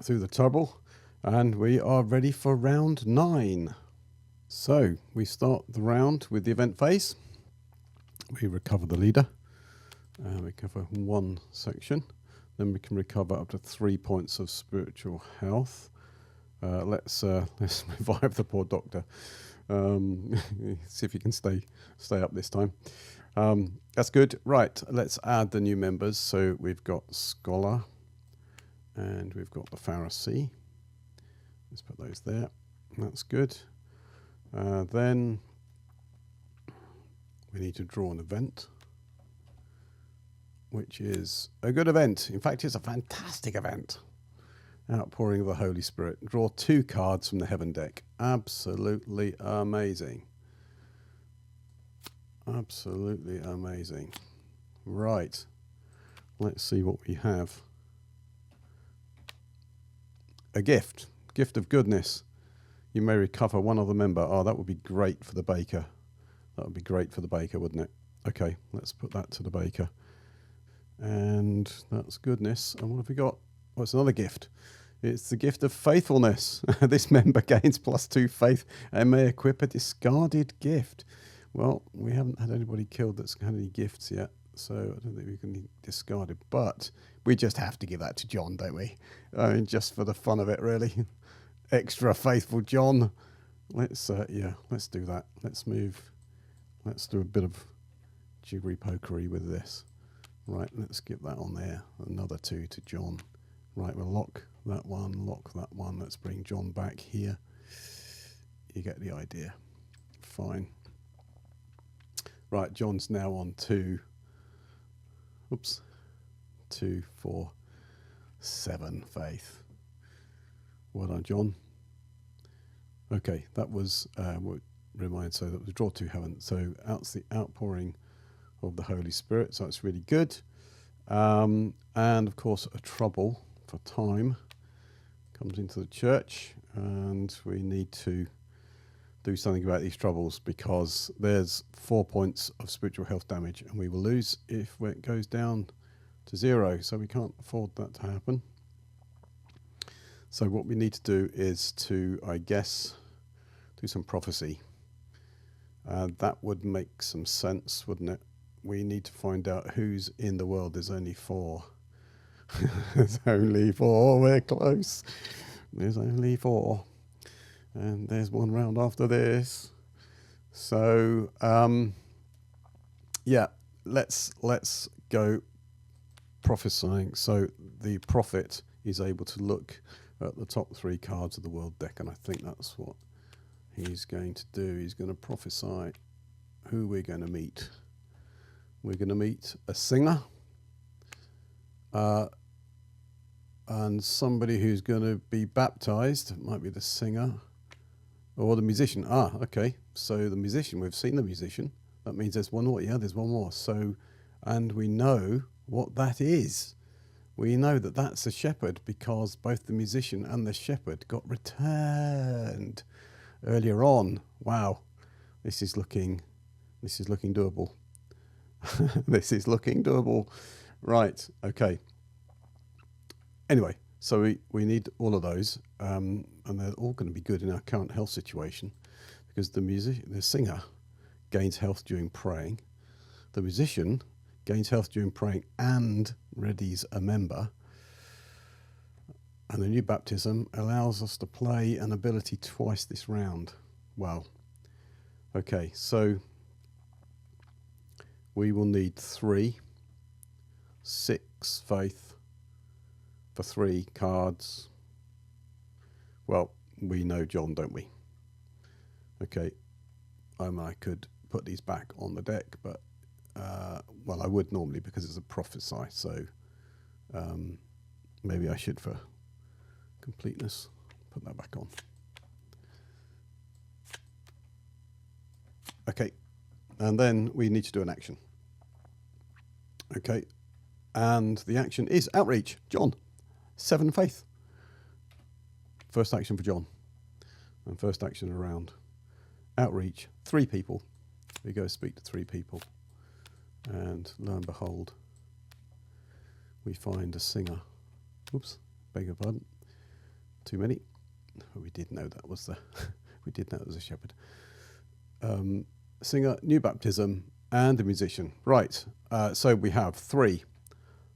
through the trouble, and we are ready for round 9. So we start the round with the event phase. We recover the leader. We cover 1 section. Then we can recover up to 3 points of spiritual health. Let's revive the poor doctor. See if he can stay up this time. That's good. Right, let's add the new members. So we've got Scholar and we've got the Pharisee. Let's put those there. That's good. Then we need to draw an event, which is a good event. In fact, it's a fantastic event. Outpouring of the Holy Spirit. Draw 2 cards from the heaven deck. Absolutely amazing. Absolutely amazing. Right. Let's see what we have. A gift. Gift of goodness. You may recover 1 other member. Oh, that would be great for the baker. That would be great for the baker, wouldn't it? Okay, let's put that to the baker. And that's goodness. And what have we got? Oh, it's another gift. It's the gift of faithfulness. This member gains +2 faith and may equip a discarded gift. Well, we haven't had anybody killed that's had any gifts yet, so I don't think we can discard it. But we just have to give that to John, don't we? I mean, just for the fun of it, really. Extra faithful John. Let's do that. Let's move. Let's do a bit of jiggery pokery with this. Right, let's get that on there. Another 2 to John. Right, we'll lock that one. Let's bring John back here. You get the idea. Fine. Right, John's now on 2, 4, 7 faith. Well done, John. Okay, that was, so that was draw 2 heaven. So that's the outpouring of the Holy Spirit, so it's really good. And of course, a trouble for time comes into the church, and we need to do something about these troubles, because there's 4 points of spiritual health damage, and we will lose if it goes down to 0, so we can't afford that to happen. So what we need to do is to, I guess, do some prophecy. That would make some sense, wouldn't it? We need to find out who's in the world. There's only 4. There's only 4. We're close. There's only 4. And there's one round after this. So, yeah, let's go prophesying. So the prophet is able to look at the top 3 cards of the world deck, and I think that's what he's going to do. He's going to prophesy who we're going to meet. We're going to meet a singer, and somebody who's going to be baptized. It might be the singer or the musician. Ah, okay. So the musician, we've seen the musician. That means there's one more. Yeah, there's one more. So, and we know what that is. We know that that's a shepherd, because both the musician and the shepherd got returned earlier on. Wow, this is looking doable. This is looking doable. Right, okay. Anyway, so we need all of those, and they're all going to be good in our current health situation, because the singer gains health during praying, the musician gains health during praying and readies a member, and the new baptism allows us to play an ability twice this round. Wow. Okay, so we will need 3, 6 faith for 3 cards. Well, we know John, don't we? Okay, I could put these back on the deck, but well, I would normally, because it's a prophesy, so maybe I should, for completeness, put that back on. Okay, and then we need to do an action. Okay, and the action is outreach. John, 7 faith. First action for John, and first action around. Outreach, 3 people. We go speak to 3 people, and lo and behold, we find a singer. Oops, beg your pardon. Too many. Oh, we did know that was the. We did know it was a shepherd. Singer, new baptism, and a musician. Right. So we have 3,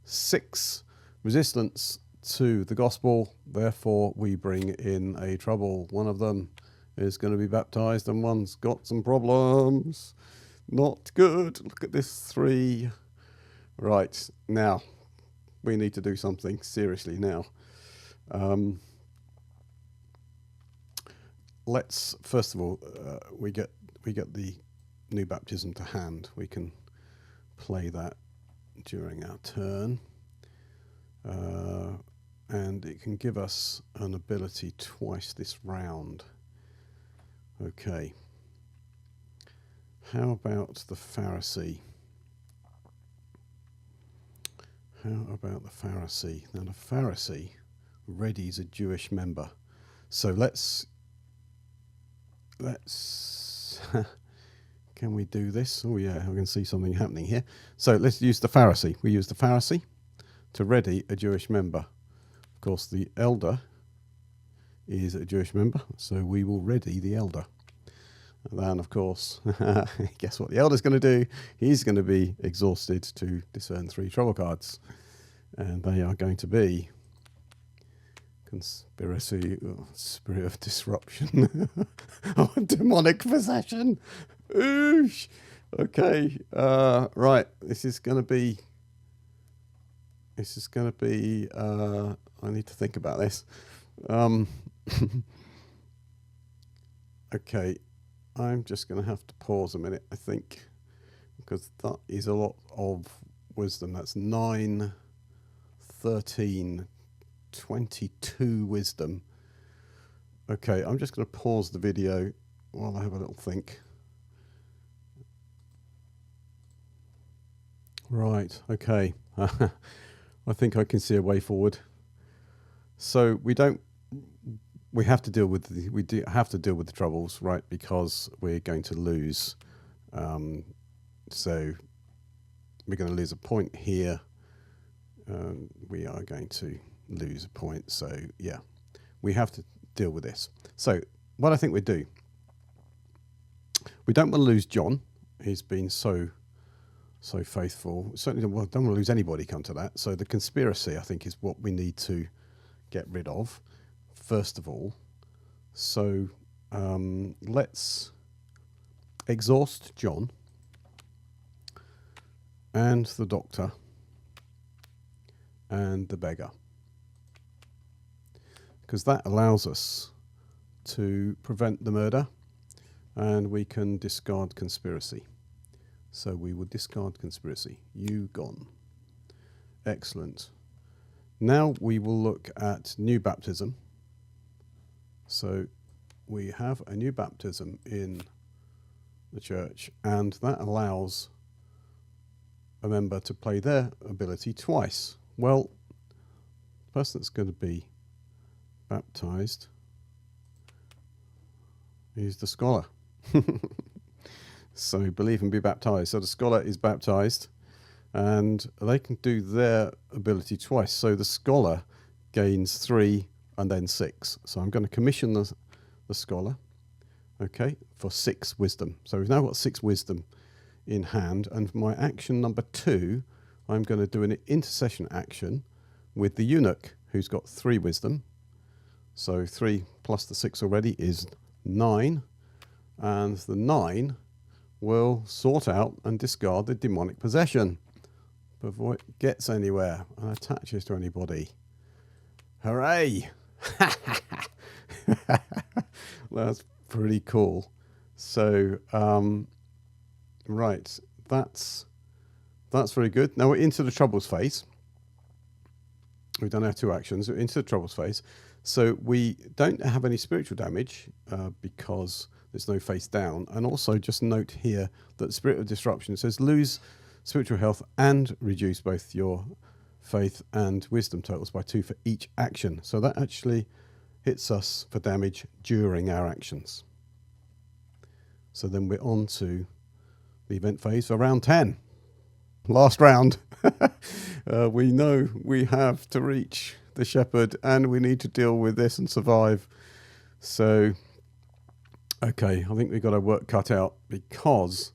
6 resistance to the gospel. Therefore, we bring in a trouble. One of them is going to be baptized, and one's got some problems. Not good. Look at this 3. Right. Now, we need to do something seriously now. Let's, first of all, we get the new baptism to hand. We can play that during our turn. And it can give us an ability twice this round. Okay. How about the Pharisee? How about the Pharisee? Now, the Pharisee readies a Jewish member. So let's can we do this? Oh yeah, I can see something happening here. So let's use the Pharisee. We use the Pharisee to ready a Jewish member. Of course, the elder is a Jewish member, so we will ready the elder. And then, of course, guess what the elder's going to do? He's going to be exhausted to discern 3 trouble cards. And they are going to be conspiracy, spirit of disruption, oh, demonic possession. Oosh. Okay, right. This is going to be. I need to think about this. Okay, I'm just going to have to pause a minute, I think, because that is a lot of wisdom. That's 9, 13, 22 wisdom. Okay, I'm just going to pause the video while I have a little think. Right, okay. I think I can see a way forward. So we have to deal with the troubles, right? Because we're going to lose. So we're going to lose a point here. We are going to lose a point. So yeah, we have to deal with this. So what I think we do, we don't want to lose John. He's been so faithful. Certainly don't want to lose anybody, come to that. So the conspiracy, I think, is what we need to get rid of, first of all. So let's exhaust John and the doctor and the beggar, because that allows us to prevent the murder, and we can discard conspiracy. So we will discard conspiracy. You gone. Excellent. Now we will look at new baptism. So we have a new baptism in the church, and that allows a member to play their ability twice. Well, the person that's going to be baptized is the scholar. So believe and be baptized. So the scholar is baptized, and they can do their ability twice. So the scholar gains 3 and then 6. So I'm going to commission the scholar, okay, for 6 wisdom. So we've now got 6 wisdom in hand, and for my action number 2, I'm going to do an intercession action with the eunuch, who's got 3 wisdom. So 3 plus the 6 already is 9, and the 9 will sort out and discard the demonic possession before it gets anywhere and attaches to anybody. Hooray! That's pretty cool. So, right, that's very good. Now we're into the troubles phase. We've done our 2 actions. We're into the troubles phase. So we don't have any spiritual damage because there's no face down. And also just note here that Spirit of Disruption says lose spiritual health and reduce both your faith and wisdom totals by 2 for each action. So that actually hits us for damage during our actions. So then we're on to the event phase for round 10. Last round. We know we have to reach the shepherd and we need to deal with this and survive. So, okay, I think we've got our work cut out because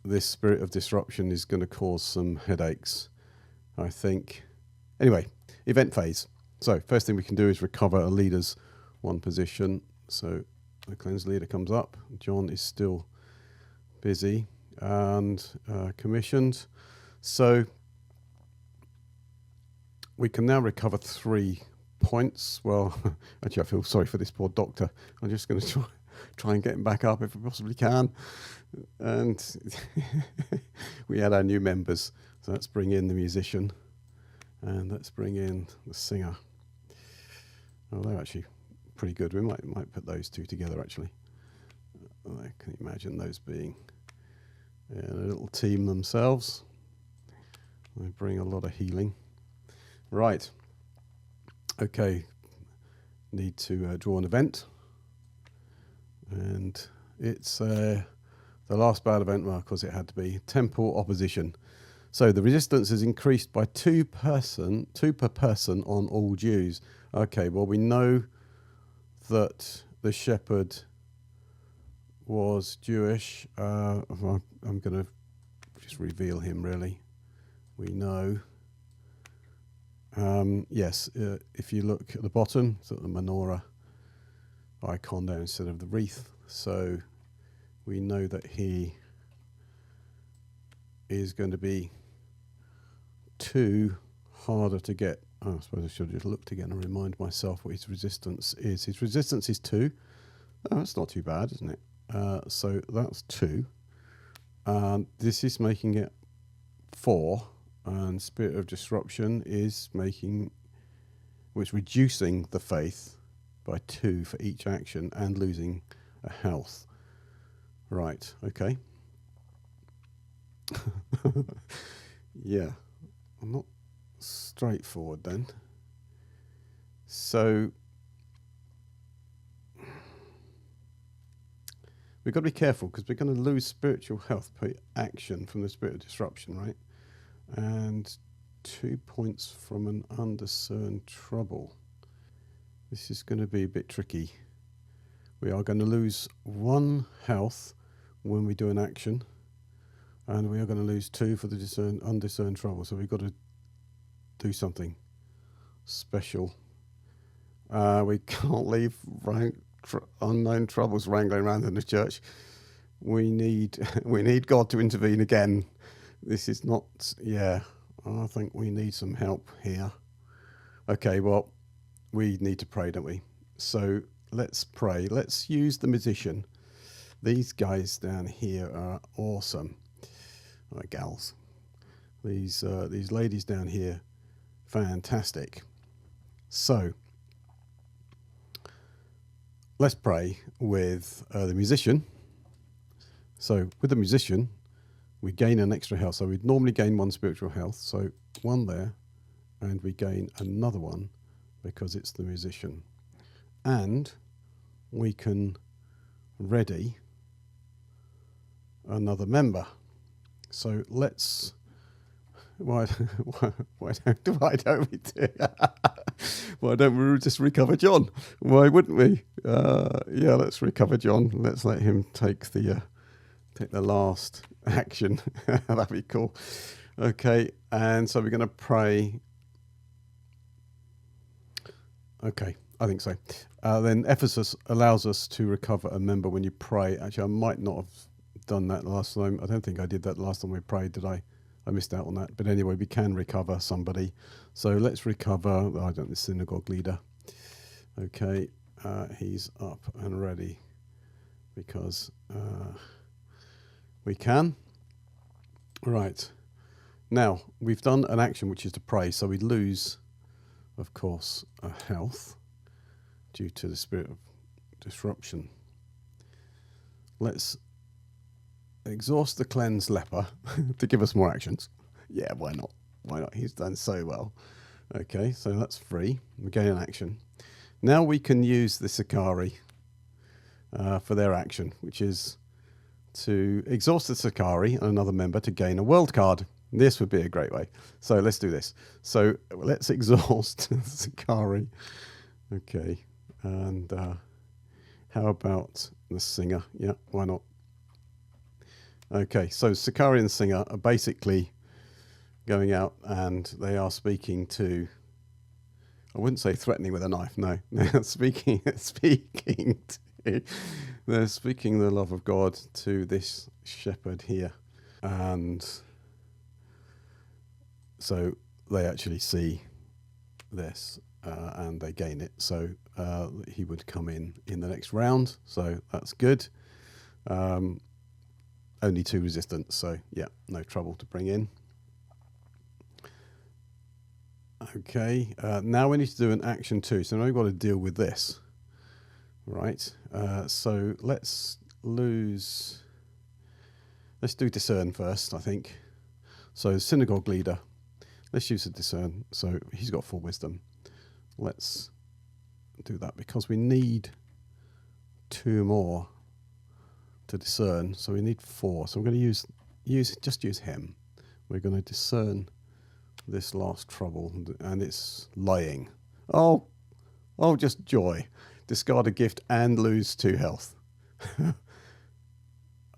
this Spirit of Disruption is going to cause some headaches, I think. Anyway, event phase. So first thing we can do is recover a leader's 1 position. So the cleanse leader comes up. John is still busy and commissioned. So we can now recover 3 points. Well, actually, I feel sorry for this poor doctor. I'm just going to try and get him back up if I possibly can. And we had our new members. So let's bring in the musician and let's bring in the singer. Oh, they're actually pretty good. We might put those 2 together, actually. I can imagine those being a little team themselves. They bring a lot of healing. Right. Okay. Need to draw an event. And it's the last bad event, well, of course it had to be, Temple Opposition. So the resistance is increased by 2 per person on all Jews. Okay, well, we know that the shepherd was Jewish. I'm going to just reveal him, really. We know. Yes, if you look at the bottom, it's got the menorah icon there instead of the wreath. So we know that he is going to be 2 harder to get. Oh, I suppose I should have just looked again and remind myself what his resistance is. His resistance is 2. Oh, that's not too bad, isn't it? So that's 2. This is making it 4. And Spirit of Disruption is reducing the faith by 2 for each action and losing a health. Right, okay. Yeah, not straightforward then. So we've got to be careful because we're going to lose spiritual health per action from the spirit of disruption, right? And 2 points from an undiscerned trouble. This is going to be a bit tricky. We are going to lose 1 health when we do an action, and we are going to lose 2 for the undiscerned trouble. So we've got to do something special. We can't leave unknown troubles wrangling around in the church. We need God to intervene again. This is not. Yeah, I think we need some help here. Okay, well, we need to pray, don't we? So let's pray. Let's use the musician. These guys down here are awesome. Gals. These ladies down here, fantastic. So let's pray with the musician. So with the musician, we gain an extra health. So we'd normally gain 1 spiritual health. So 1 there, and we gain another 1 because it's the musician. And we can ready another member. So let's. Why don't we do? Why don't we just recover John? Why wouldn't we? Yeah, let's recover John. Let's let him take the last action. That'd be cool. Okay, and so we're going to pray. Okay, I think so. Then Ephesus allows us to recover a member when you pray. Actually, I might not have done that last time. I don't think I did that last time we prayed, did I? I missed out on that. But anyway, we can recover somebody. So let's recover, the synagogue leader. Okay, he's up and ready because we can. Right. Now, we've done an action, which is to pray. So we lose, of course, a health due to the spirit of disruption. Let's exhaust the cleansed leper to give us more actions. Yeah, why not? Why not? He's done so well. Okay, so that's free. We gain an action. Now we can use the Sicarii for their action, which is to exhaust the Sicarii and another member to gain a world card. This would be a great way. So let's do this. So let's exhaust the Sicarii. Okay, and how about the singer? Yeah, why not? Okay, so Sicarii and Singer are basically going out and they are speaking to, I wouldn't say threatening with a knife, no. They're speaking the love of God to this shepherd here. And so they actually see this and they gain it. So he would come in the next round. So that's good. Only 2 resistance, so yeah, no trouble to bring in. Okay, now we need to do an action 2. So now we've got to deal with this. Right, so let's do discern first, I think. So synagogue leader, let's use the discern. So he's got 4 wisdom. Let's do that because we need 2 more to discern, so we need 4. So we're going to use him. We're going to discern this last trouble, and it's lying. Oh, just joy. Discard a gift and lose 2 health.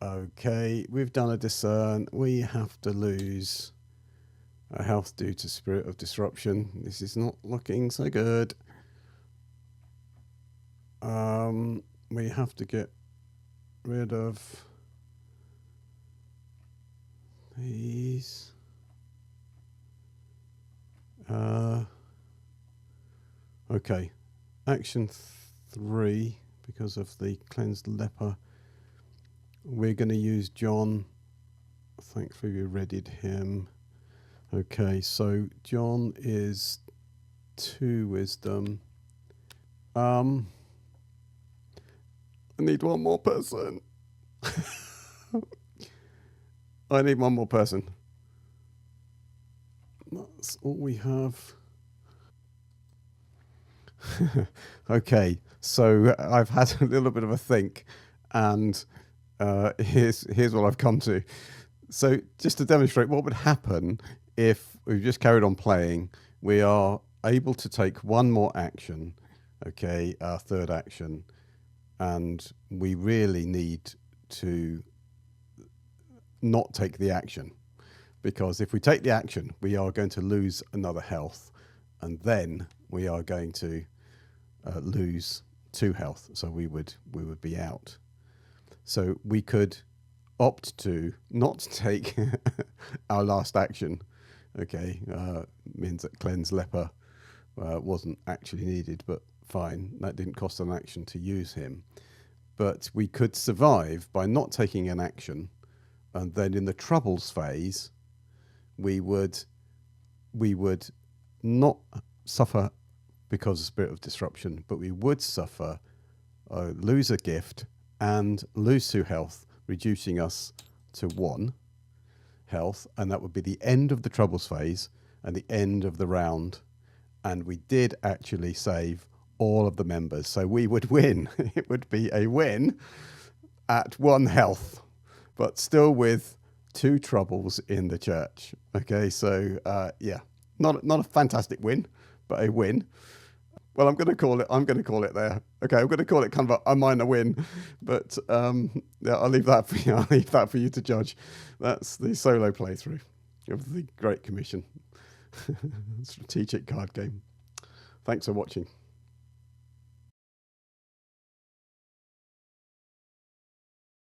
Okay, we've done a discern. We have to lose a health due to spirit of disruption. This is not looking so good. We have to get rid of these. Okay, action 3, because of the cleansed leper, we're going to use John. Thankfully we readied him. Okay, so John is 2 wisdom. I need 1 more person. I need one more person. That's all we have. Okay, so I've had a little bit of a think, and here's what I've come to. So just to demonstrate what would happen if we just carried on playing, we are able to take one more action, okay, our third action, and we really need to not take the action, because if we take the action, we are going to lose another health, and then we are going to lose 2 health, so we would be out. So we could opt to not take our last action. Okay, means that Cleanse Leper wasn't actually needed, but fine, that didn't cost an action to use him. But we could survive by not taking an action, and then in the Troubles phase, we would not suffer because of Spirit of Disruption, but we would suffer, lose a gift and lose 2 health, reducing us to 1 health, and that would be the end of the Troubles phase and the end of the round. And we did actually save all of the members, so we would win. It would be a win at 1 health, but still with 2 troubles in the church. Okay, so yeah, not a fantastic win, but a win. Well, I'm going to call it there. Okay, I'm going to call it kind of a minor win, but yeah, I'll leave that for you. I'll leave that for you to judge. That's the solo playthrough of the Great Commission strategic card game. Thanks for watching.